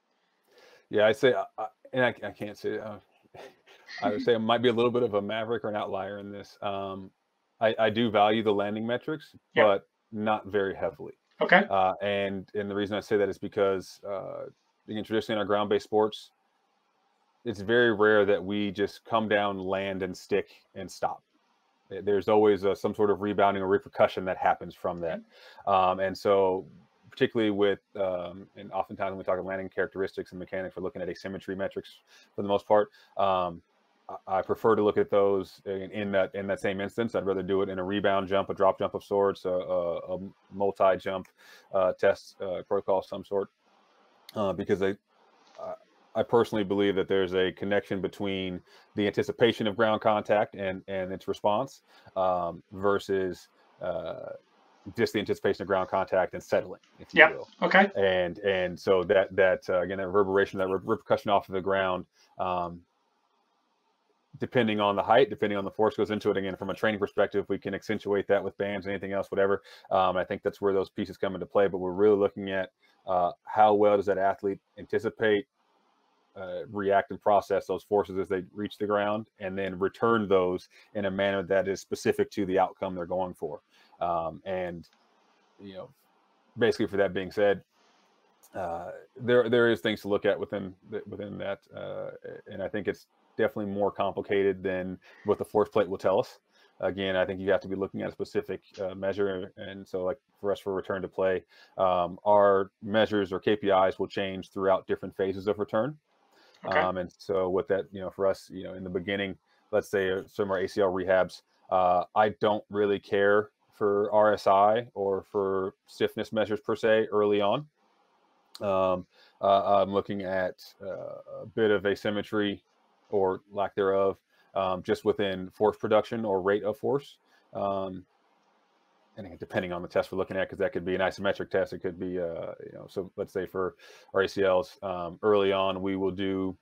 S1: Yeah, I'd say, and I can't say, I would say I might be a little bit of a maverick or an outlier in this. I do value the landing metrics, but not very heavily.
S3: Okay.
S1: And the reason I say that is because, again, traditionally in our ground-based sports, it's very rare that we just come down, land, and stick and stop. There's always some sort of rebounding or repercussion that happens from that. And so particularly with, and oftentimes when we talk about landing characteristics and mechanics, we're looking at asymmetry metrics for the most part. I prefer to look at those in that same instance. I'd rather do it in a rebound jump, a drop jump of sorts, a multi-jump test protocol of some sort, because I personally believe that there's a connection between the anticipation of ground contact and its response versus just the anticipation of ground contact and settling, if you will.
S3: Okay.
S1: And so that again, that reverberation, that repercussion off of the ground, depending on the height, depending on the force goes into it. Again, from a training perspective, we can accentuate that with bands, anything else, whatever. I think that's where those pieces come into play. But we're really looking at how well does that athlete anticipate, react, and process those forces as they reach the ground, and then return those in a manner that is specific to the outcome they're going for. And basically, for that being said, there is things to look at within that, and I think it's definitely more complicated than what the force plate will tell us. Again, I think you have to be looking at a specific measure, and so like for us for return to play, our measures or KPIs will change throughout different phases of return. Okay. And so what that, for us, in the beginning, let's say some of our ACL rehabs, I don't really care for RSI or for stiffness measures per se early on. I'm looking at a bit of asymmetry or lack thereof, just within force production or rate of force. And depending on the test we're looking at, because that could be an isometric test. It could be, so let's say for our ACLs, early on, we will do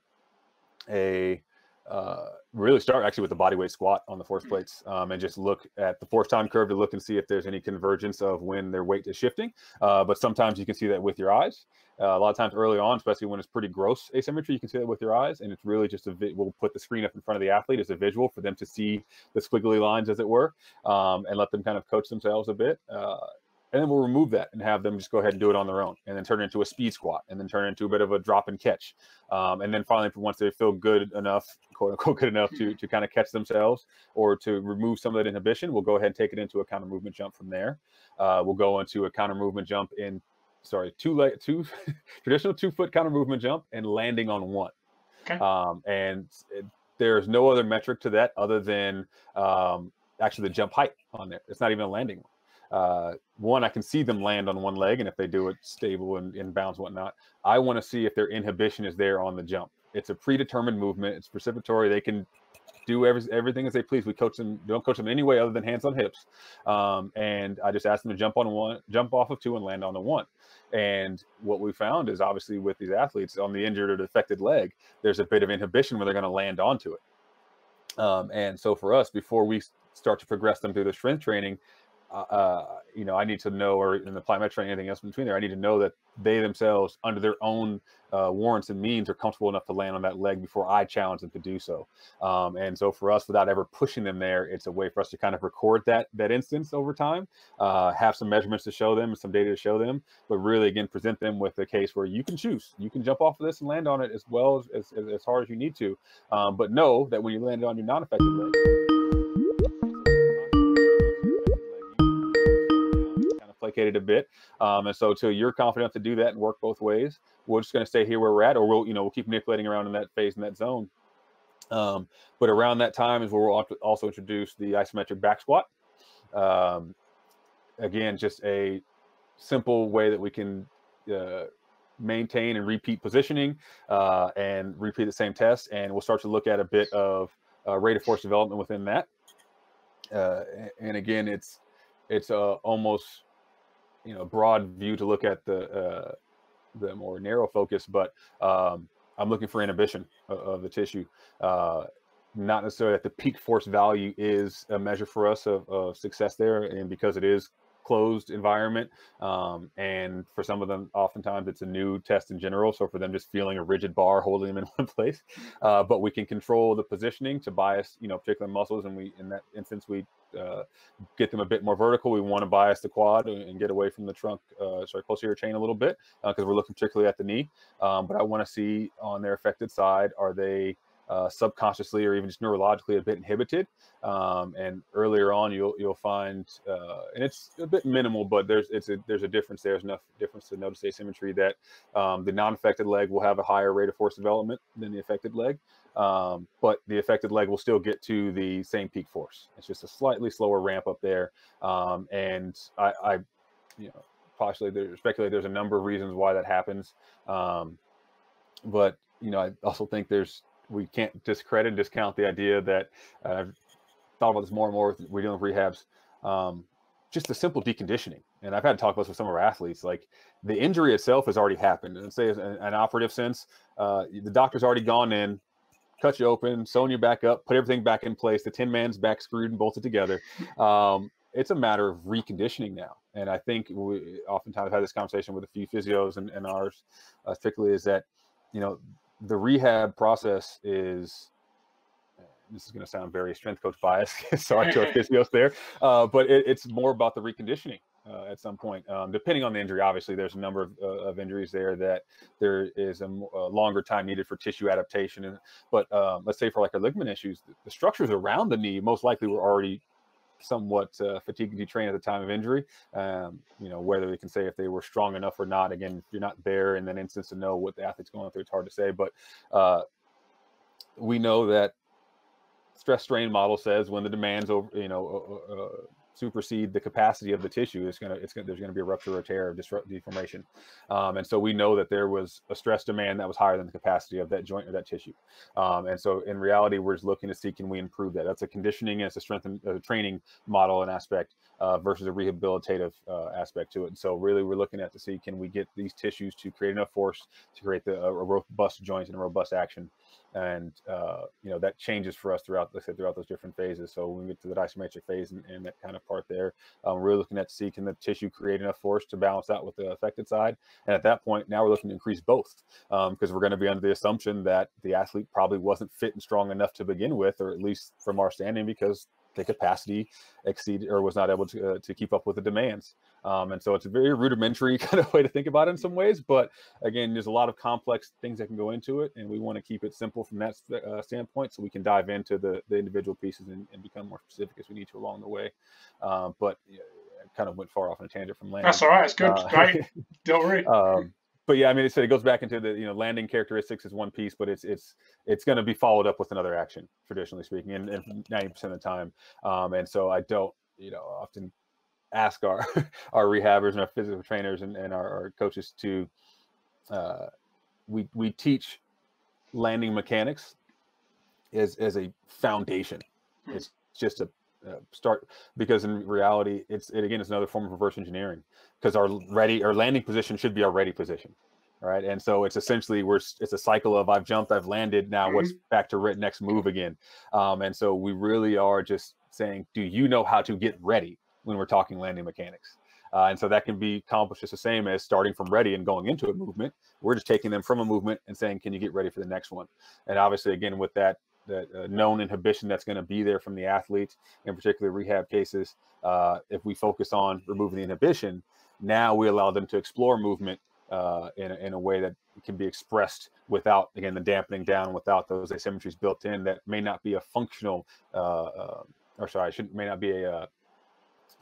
S1: really start actually with the bodyweight squat on the force plates, and just look at the force time curve to look and see if there's any convergence of when their weight is shifting. But sometimes you can see that with your eyes. A lot of times early on, especially when it's pretty gross asymmetry, you can see that with your eyes, and it's really just we'll put the screen up in front of the athlete as a visual for them to see the squiggly lines, as it were, and let them kind of coach themselves a bit. And then we'll remove that and have them just go ahead and do it on their own, and then turn it into a speed squat, and then turn it into a bit of a drop and catch. And then finally, once they feel good enough, quote unquote, good enough to kind of catch themselves or to remove some of that inhibition, we'll go ahead and take it into a counter movement jump from there. We'll go into a counter movement jump traditional 2-foot counter movement jump and landing on one.
S3: Okay.
S1: There's no other metric to that other than actually the jump height on there. It's not even a landing one. One, I can see them land on one leg, and if they do it stable and in bounds, whatnot, I want to see if their inhibition is there on the jump. It's a predetermined movement. It's precipitory. They can do everything as they please. We don't coach them in any way other than hands on hips. And I just ask them to jump on one, jump off of two, and land on the one. And what we found is obviously with these athletes on the injured or affected leg, there's a bit of inhibition where they're going to land onto it. And so for us, before we start to progress them through the strength training, I need to know, or in the plyometric, anything else in between there, I need to know that they themselves, under their own warrants and means, are comfortable enough to land on that leg before I challenge them to do so. And so for us, without ever pushing them there, it's a way for us to kind of record that instance over time, have some measurements to show them and some data to show them, but really, again, present them with a case where you can choose. You can jump off of this and land on it as well as hard as you need to. But know that when you land on your non-effective leg,
S2: complicated a bit. And so till you're confident to do that and work both ways, we're just going to stay here where we're at, or we'll keep manipulating around in that phase, in that zone. But around that time is where we'll also introduce the isometric back squat. Again, just a simple way that we can maintain and repeat positioning and repeat the same test. And we'll start to look at a bit of rate of force development within that. And again, it's almost, broad view to look at the more narrow focus, but I'm looking for inhibition of the tissue. Not necessarily that the peak force value is a measure for us of success there, and because it is closed environment, and for some of them oftentimes it's a new test in general, so for them just feeling a rigid bar holding them in one place, but we can control the positioning to bias particular muscles, and in that instance we get them a bit more vertical. We want to bias the quad and get away from the trunk posterior chain a little bit, because we're looking particularly at the knee, but I want to see on their affected side, are they subconsciously or even just neurologically a bit inhibited, and earlier on you'll find, and it's a bit minimal, but there's a difference. There's enough difference to notice asymmetry that the non-affected leg will have a higher rate of force development than the affected leg, but the affected leg will still get to the same peak force. It's just a slightly slower ramp up there, and I possibly speculate there's a number of reasons why that happens, but I also think we can't discount the idea that I've thought about this more and more. We're dealing with rehabs, just the simple deconditioning. And I've had to talk about this with some of our athletes. Like, the injury itself has already happened. And say in an operative sense, the doctor's already gone in, cut you open, sewn you back up, put everything back in place. The Tin Man's back screwed and bolted together. It's a matter of reconditioning now. And I think we oftentimes have had this conversation with a few physios and ours, particularly, is that, the rehab process is, this is going to sound very strength coach biased, sorry to our physios there, but it's more about the reconditioning at some point, depending on the injury. Obviously, there's a number of injuries there that there is a longer time needed for tissue adaptation. But let's say for like our ligament issues, the structures around the knee most likely were already somewhat fatigued, detrained at the time of injury. Whether we can say if they were strong enough or not, again, you're not there in that instance to know what the athlete's going through. It's hard to say, but we know that stress strain model says when the demands over, supersede the capacity of the tissue, there's going to be a rupture or tear or deformation. And so we know that there was a stress demand that was higher than the capacity of that joint or that tissue. And so in reality, we're just looking to see, can we improve that? That's a conditioning, and it's a strength and training model and aspect versus a rehabilitative aspect to it. And so really we're looking at to see, can we get these tissues to create enough force to create a robust joint and a robust action. And that changes for us throughout those different phases. So when we get to the isometric phase and that kind of part there, we're looking at to see, can the tissue create enough force to balance out with the affected side. And at that point, now we're looking to increase both, because we're going to be under the assumption that the athlete probably wasn't fit and strong enough to begin with, or at least from our standing, because the capacity exceeded or was not able to keep up with the demands. And so it's a very rudimentary kind of way to think about it in some ways. But again, there's a lot of complex things that can go into it, and we want to keep it simple from that standpoint, so we can dive into the individual pieces and become more specific as we need to along the way. But I kind of went far off on a tangent from landing.
S3: That's all right. It's good. Great. Don't worry.
S2: But yeah, I mean, it goes back into the landing characteristics is one piece, but it's going to be followed up with another action, traditionally speaking, and 90% of the time. And so I don't often ask our rehabbers and our physical trainers and our coaches to we teach landing mechanics as a foundation. It's just a start, because in reality it's another form of reverse engineering, because our landing position should be our ready position, right? And so it's essentially it's a cycle of I've jumped, I've landed, now what's back to next move again. And so we really are just saying, do you know how to get ready when we're talking landing mechanics? And so that can be accomplished just the same as starting from ready and going into a movement. We're just taking them from a movement and saying, can you get ready for the next one? And obviously, again, with that known inhibition that's going to be there from the athlete, in particular rehab cases, if we focus on removing the inhibition, now we allow them to explore movement in a way that can be expressed without, again, the dampening down, without those asymmetries built in that may not be a functional, may not be a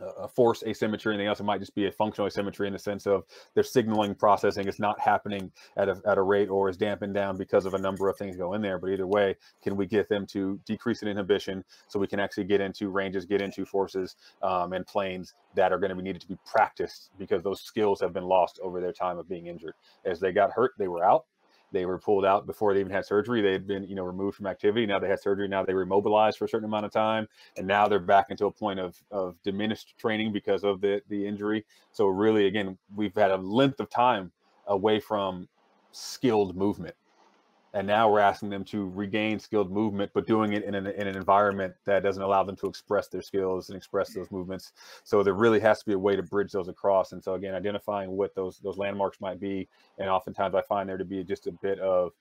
S1: a force asymmetry, and anything else. It might just be a functional asymmetry in the sense of their signaling processing is not happening at a rate or is dampened down because of a number of things go in there. But either way, can we get them to decrease in inhibition so we can actually get into ranges, get into forces and planes that are going to be needed to be practiced, because those skills have been lost over their time of being injured. As they got hurt, they were out. They were pulled out before they even had surgery. They had been, removed from activity. Now they had surgery. Now they were immobilized for a certain amount of time. And now they're back into a point of diminished training because of the injury. So really, again, we've had a length of time away from skilled movement. And now we're asking them to regain skilled movement, but doing it in an environment that doesn't allow them to express their skills and express those movements. So there really has to be a way to bridge those across. And so again, identifying what those landmarks might be. And oftentimes I find there to be just a bit of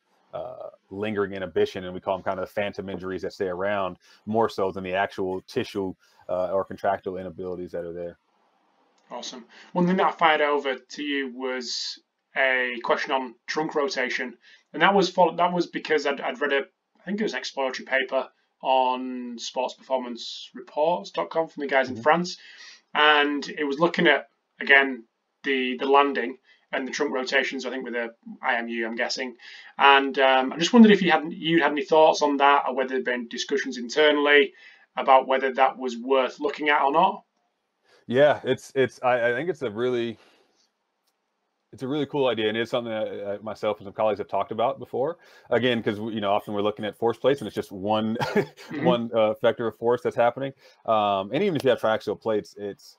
S1: lingering inhibition, and we call them kind of phantom injuries that stay around more so than the actual tissue or contractile inabilities that are there.
S3: Awesome. One thing that I fired over to you was a question on trunk rotation. And that was because I'd read I think it was an exploratory paper on sportsperformancereports.com from the guys in France. And it was looking at, again, the landing and the trunk rotations, I think with a IMU, I'm guessing. And I just wondered if you'd had any thoughts on that, or whether there'd been discussions internally about whether that was worth looking at or not.
S1: Yeah, I think it's a really cool idea, and it's something that myself and some colleagues have talked about before. Again, because often we're looking at force plates, and it's just one one vector of force that's happening. And even if you have triaxial plates, it's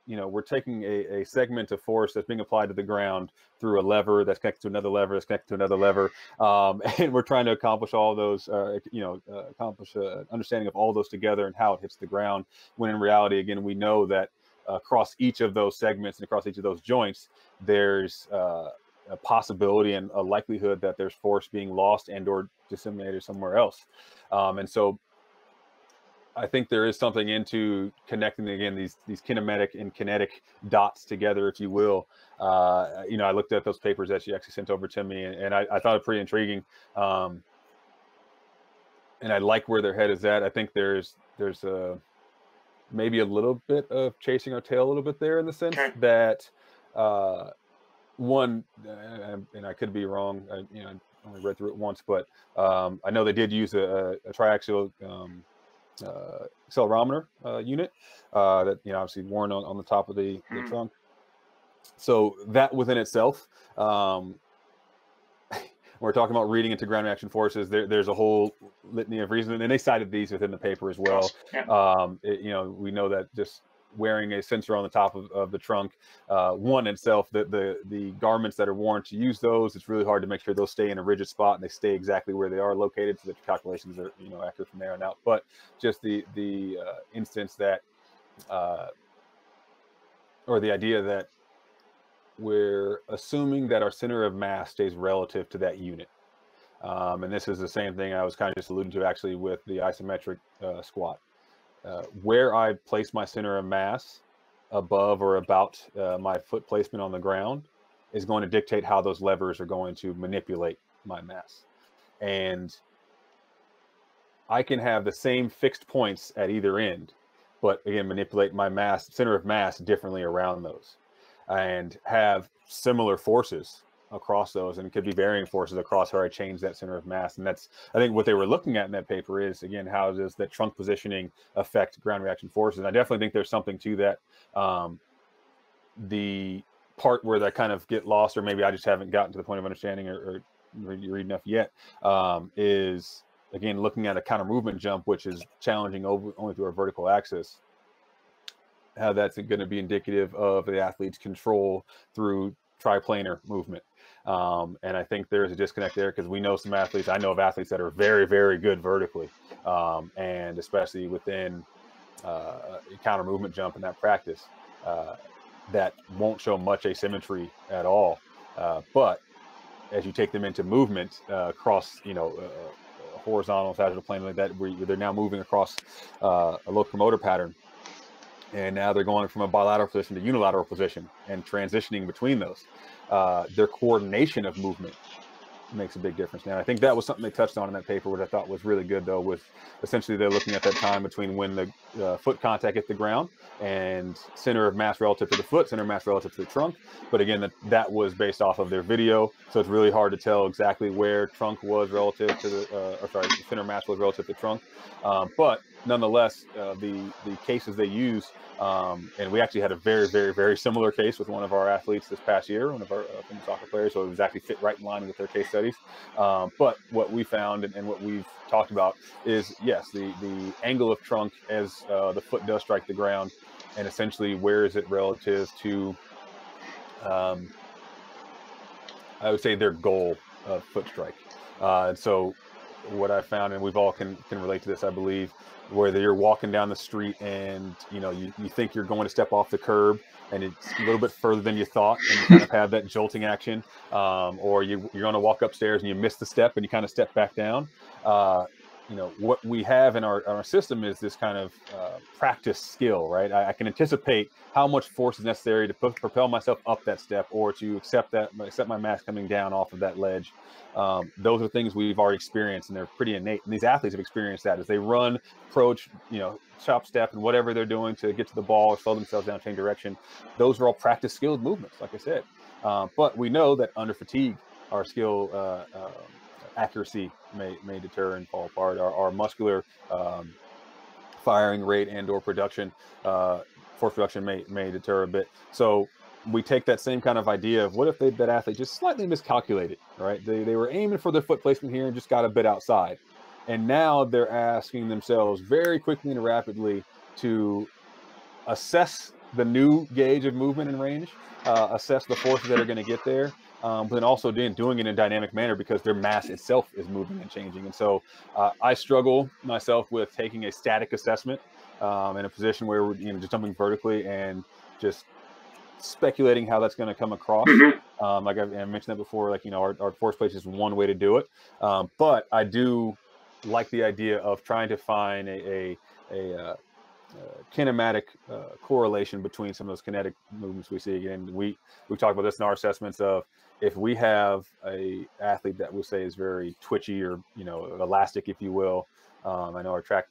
S1: we're taking a segment of force that's being applied to the ground through a lever that's connected to another lever that's connected to another lever, and we're trying to accomplish all those, accomplish understanding of all those together and how it hits the ground. When in reality, again, we know that across each of those segments and across each of those joints, there's a possibility and a likelihood that there's force being lost and or disseminated somewhere else. And so I think there is something into connecting, again, these kinematic and kinetic dots together, if you will. I looked at those papers that you actually sent over to me, and I thought it pretty intriguing. And I like where their head is at. I think there's maybe a little bit of chasing our tail a little bit there, in the sense that one, and I could be wrong, I only read through it once, but I know they did use a triaxial accelerometer unit that obviously worn on the top of the trunk. So that within itself, we're talking about reading into ground reaction forces. There's a whole litany of reasons, and they cited these within the paper as well. We know that just wearing a sensor on the top of the trunk, one itself, the garments that are worn to use those, it's really hard to make sure those stay in a rigid spot and they stay exactly where they are located, so that your calculations are accurate from there on out. But just the instance that, or the idea that we're assuming that our center of mass stays relative to that unit. And this is the same thing I was kind of just alluding to actually with the isometric squat. Where I place my center of mass above or about my foot placement on the ground is going to dictate how those levers are going to manipulate my mass. And I can have the same fixed points at either end, but again, manipulate my center of mass differently around those, and have similar forces across those, and it could be varying forces across where I change that center of mass. And that's, I think, what they were looking at in that paper is, again, how does that trunk positioning affect ground reaction forces? And I definitely think there's something to that. The part where that kind of get lost, or maybe I just haven't gotten to the point of understanding or read enough yet, is, again, looking at a counter movement jump, which is challenging only through a vertical axis, how that's going to be indicative of the athlete's control through triplanar movement. And I think there is a disconnect there, because we know some athletes, I know of athletes that are very, very good vertically, and especially within counter movement jump in that practice, that won't show much asymmetry at all. But as you take them into movement across, horizontal, sagittal plane like that, where they're now moving across a locomotor pattern, and now they're going from a bilateral position to unilateral position and transitioning between those. Their coordination of movement
S2: makes a big difference now. I think that was something they touched on in that paper, which I thought was really good, though, was essentially they're looking at that time between when the foot contact hit the ground and center of mass relative to the foot, center of mass relative to the trunk. But again, that was based off of their video, so it's really hard to tell exactly where trunk was relative to the center of mass was relative to trunk. But nonetheless, the cases they use, and we actually had a very, very, very similar case with one of our athletes this past year, one of our soccer players, so it was actually fit right in line with their case studies. But what we found and what we've talked about is, yes, the angle of trunk as the foot does strike the ground, and essentially where is it relative to, I would say, their goal of foot strike. And so what I found, and we've all can relate to this, I believe, where you're walking down the street and you think you're going to step off the curb and it's a little bit further than you thought, and you kind of have that jolting action, or you're going to walk upstairs and you miss the step and you kind of step back down. What we have in our system is this kind of practice skill, right? I can anticipate how much force is necessary to propel myself up that step, or to accept my mass coming down off of that ledge. Those are things we've already experienced, and they're pretty innate. And these athletes have experienced that as they run, approach, chop step, and whatever they're doing to get to the ball or slow themselves down, change direction. Those are all practice skilled movements, like I said. But we know that under fatigue, our skill accuracy may deter and fall apart. Our muscular firing rate and or production, force production may deter a bit. So we take that same kind of idea of what if that athlete just slightly miscalculated, right? They were aiming for their foot placement here and just got a bit outside. And now they're asking themselves very quickly and rapidly to assess the new gauge of movement and range, assess the forces that are going to get there, but then also doing it in a dynamic manner because their mass itself is moving and changing. And so I struggle myself with taking a static assessment in a position where we're just jumping vertically and just speculating how that's going to come across. Like I mentioned that before, like, our force place is one way to do it. But I do like the idea of trying to find a kinematic correlation between some of those kinetic movements we see. Again, we talked about this in our assessments of if we have a athlete that we say is very twitchy or elastic, if you will. I know our track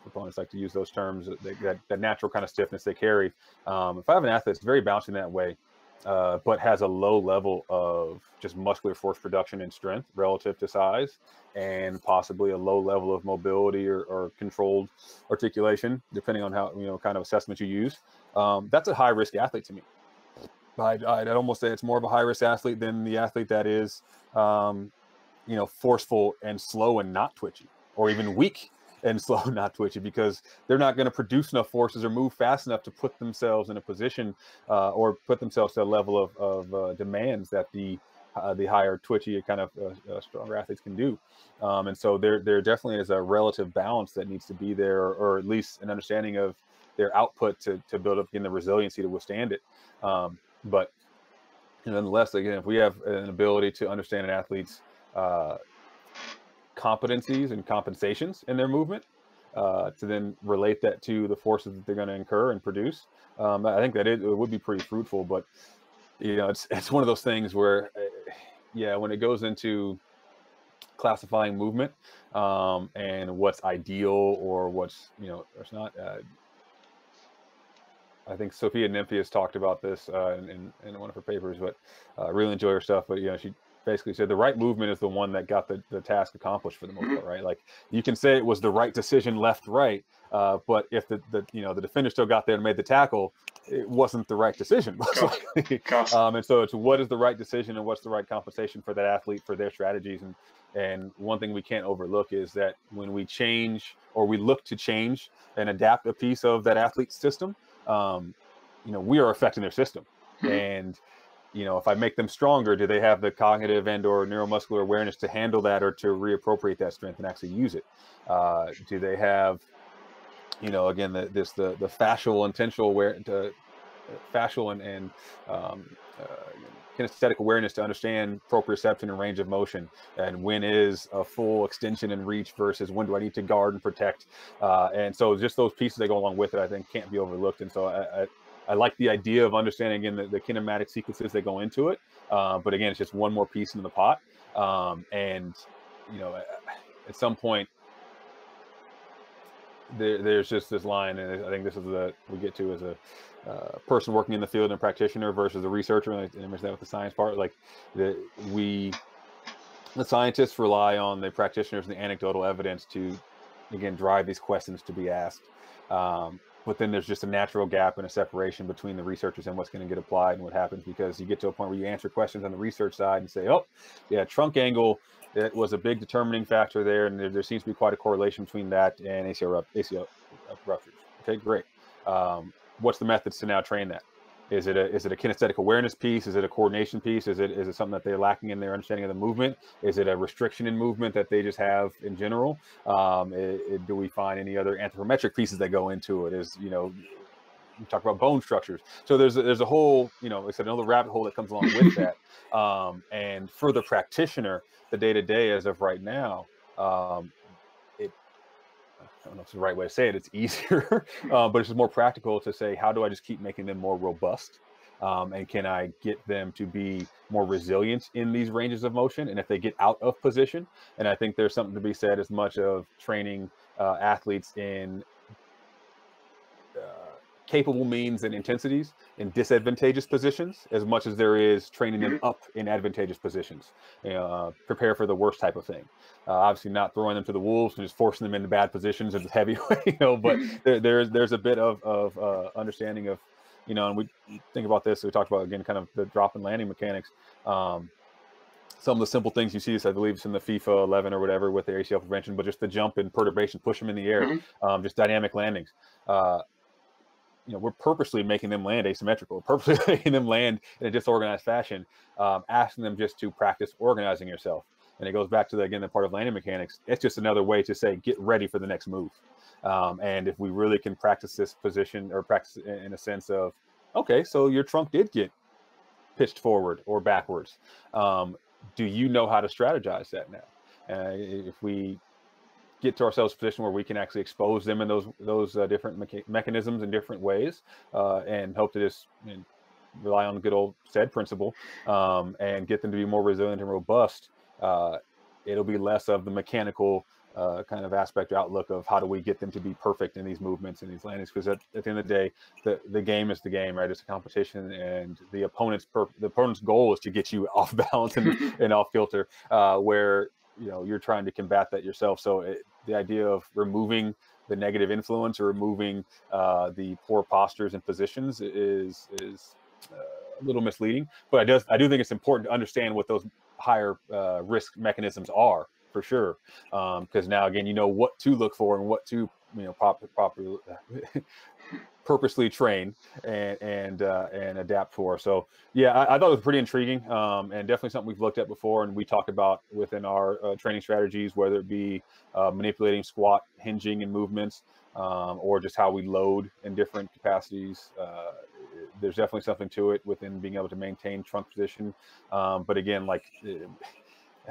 S2: proponents like to use those terms, that natural kind of stiffness they carry. If I have an athlete that's very bouncy in that way, but has a low level of just muscular force production and strength relative to size, and possibly a low level of mobility or controlled articulation, depending on how, kind of assessment you use, that's a high risk athlete to me. I'd almost say it's more of a high risk athlete than the athlete that is, forceful and slow and not twitchy, or even weak and slow, not twitchy, because they're not going to produce enough forces or move fast enough to put themselves in a position or put themselves to a level of demands that the higher twitchy kind of stronger athletes can do. And so there definitely is a relative balance that needs to be there, or at least an understanding of their output to build up the resiliency to withstand it. But nonetheless, again, if we have an ability to understand an athlete's competencies and compensations in their movement, to then relate that to the forces that they're going to incur and produce, I think that it would be pretty fruitful. But it's one of those things where, when it goes into classifying movement and what's ideal or what's it's not. I think Sophia Nymphius talked about this in one of her papers, but I really enjoy her stuff. But she basically said the right movement is the one that got the task accomplished for the most part, right? Like, you can say it was the right decision left, right, but if the defender still got there and made the tackle, it wasn't the right decision. And so it's what is the right decision and what's the right compensation for that athlete for their strategies. And one thing we can't overlook is that when we change or we look to change and adapt a piece of that athlete's system, we are affecting their system. And if I make them stronger, do they have the cognitive and or neuromuscular awareness to handle that or to reappropriate that strength and actually use it? Do they have, again, the fascial intentional fascial and kinesthetic awareness to understand proprioception and range of motion, and when is a full extension and reach versus when do I need to guard and protect? And so just those pieces that go along with it, I think, can't be overlooked. And so I like the idea of understanding, again, the kinematic sequences that go into it. But again, it's just one more piece in the pot. And, at some point, there's just this line, and I think this is we get to as a person working in the field and practitioner versus a researcher, and I mentioned that with the science part. Like the scientists rely on the practitioners and the anecdotal evidence to, again, drive these questions to be asked. But then there's just a natural gap and a separation between the researchers and what's going to get applied and what happens, because you get to a point where you answer questions on the research side and say, oh, yeah, trunk angle, that was a big determining factor there. And there seems to be quite a correlation between that and ACL ruptures. Okay, great. What's the methods to now train that? Is it a kinesthetic awareness piece? Is it a coordination piece? Is it something that they're lacking in their understanding of the movement? Is it a restriction in movement that they just have in general? Do we find any other anthropometric pieces that go into it? We talk about bone structures. So there's a whole, like I said, another rabbit hole that comes along with that. And for the practitioner, the day-to-day as of right now, I don't know if it's the right way to say it, it's easier, but it's just more practical to say, how do I just keep making them more robust? And can I get them to be more resilient in these ranges of motion? And if they get out of position, and I think there's something to be said as much of training athletes in capable means and intensities in disadvantageous positions as much as there is training them up in advantageous positions. Prepare for the worst type of thing. Obviously not throwing them to the wolves and just forcing them into bad positions as heavy, but there's a bit of understanding of, and we think about this. We talked about, again, kind of the drop and landing mechanics. Some of the simple things you see, I believe it's in the FIFA 11 or whatever with the ACL prevention, but just the jump and perturbation, push them in the air, just dynamic landings. We're purposely making them land asymmetrical, purposely making them land in a disorganized fashion, asking them just to practice organizing yourself. And it goes back to the part of landing mechanics. It's just another way to say, get ready for the next move. And if we really can practice this position, or practice in a sense of, okay, so your trunk did get pitched forward or backwards. Do you know how to strategize that now? If we get to ourselves a position where we can actually expose them in those different mechanisms in different ways, and hope to just rely on the good old SAID principle, and get them to be more resilient and robust, it'll be less of the mechanical kind of aspect or outlook of how do we get them to be perfect in these movements and these landings, because at the end of the day, the game is the game, right? It's a competition, and the opponent's goal is to get you off balance and off kilter, where you're trying to combat that yourself. So the idea of removing the negative influence or removing the poor postures and positions is a little misleading. But I do think it's important to understand what those higher risk mechanisms are, for sure, because now, again, what to look for and what to properly purposely train and adapt for. So yeah, I thought it was pretty intriguing, and definitely something we've looked at before, and we talk about within our training strategies, whether it be manipulating squat, hinging and movements, or just how we load in different capacities. There's definitely something to it within being able to maintain trunk position, but again, like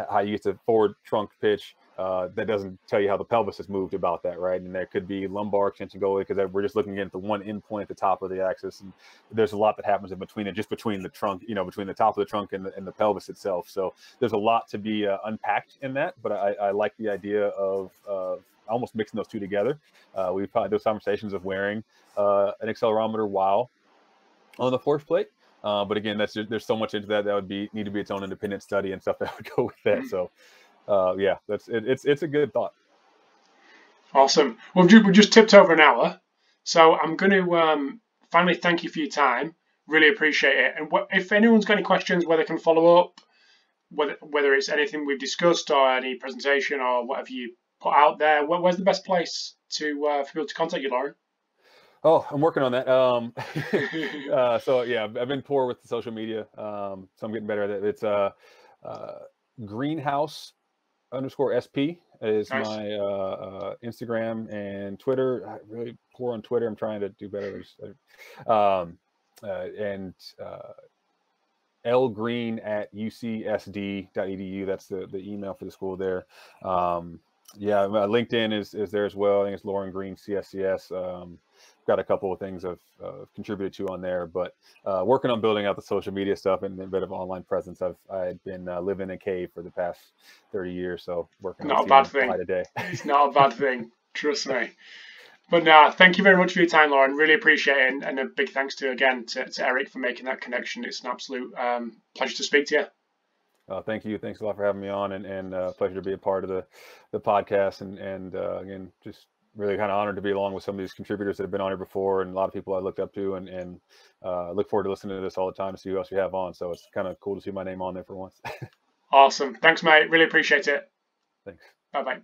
S2: how you get to forward trunk pitch, that doesn't tell you how the pelvis has moved about that, right? And there could be lumbar extension goalie, because we're just looking at the one endpoint at the top of the axis, and there's a lot that happens in between it, just between the trunk, between the top of the trunk and the pelvis itself. So there's a lot to be unpacked in that, but I like the idea of almost mixing those two together. We've had those conversations of wearing an accelerometer while on the force plate. But again, there's so much into that would need to be its own independent study and stuff that would go with that. So yeah, it's a good thought.
S3: Awesome. Well, we've just tipped over an hour, so I'm going to finally thank you for your time. Really appreciate it. And if anyone's got any questions, where they can follow up, whether it's anything we've discussed or any presentation or whatever you put out there, where's the best place for people to contact you, Lauren?
S2: Oh, I'm working on that. So yeah, I've been poor with the social media. So I'm getting better at it. It's greenhouse_SP is nice. My Instagram and Twitter. I'm really poor on Twitter. I'm trying to do better. And lgreen@ucsd.edu. That's the email for the school there. Yeah, LinkedIn is there as well. I think it's Lauren Green CSCS. got a couple of things I've contributed to on there, but working on building out the social media stuff and a bit of online presence. I've been living in a cave for the past 30 years, so working.
S3: Not a bad thing.
S2: Today.
S3: It's not a bad thing. Trust me. But no, thank you very much for your time, Lauren. Really appreciate it, and a big thanks to Eric for making that connection. It's an absolute pleasure to speak to you.
S2: Thank you. Thanks a lot for having me on, and pleasure to be a part of the podcast. And again, just really kind of honored to be along with some of these contributors that have been on here before, and a lot of people I looked up to, and look forward to listening to this all the time to see who else we have on. So it's kind of cool to see my name on there for once.
S3: Awesome. Thanks, mate. Really appreciate it.
S2: Thanks.
S3: Bye-bye.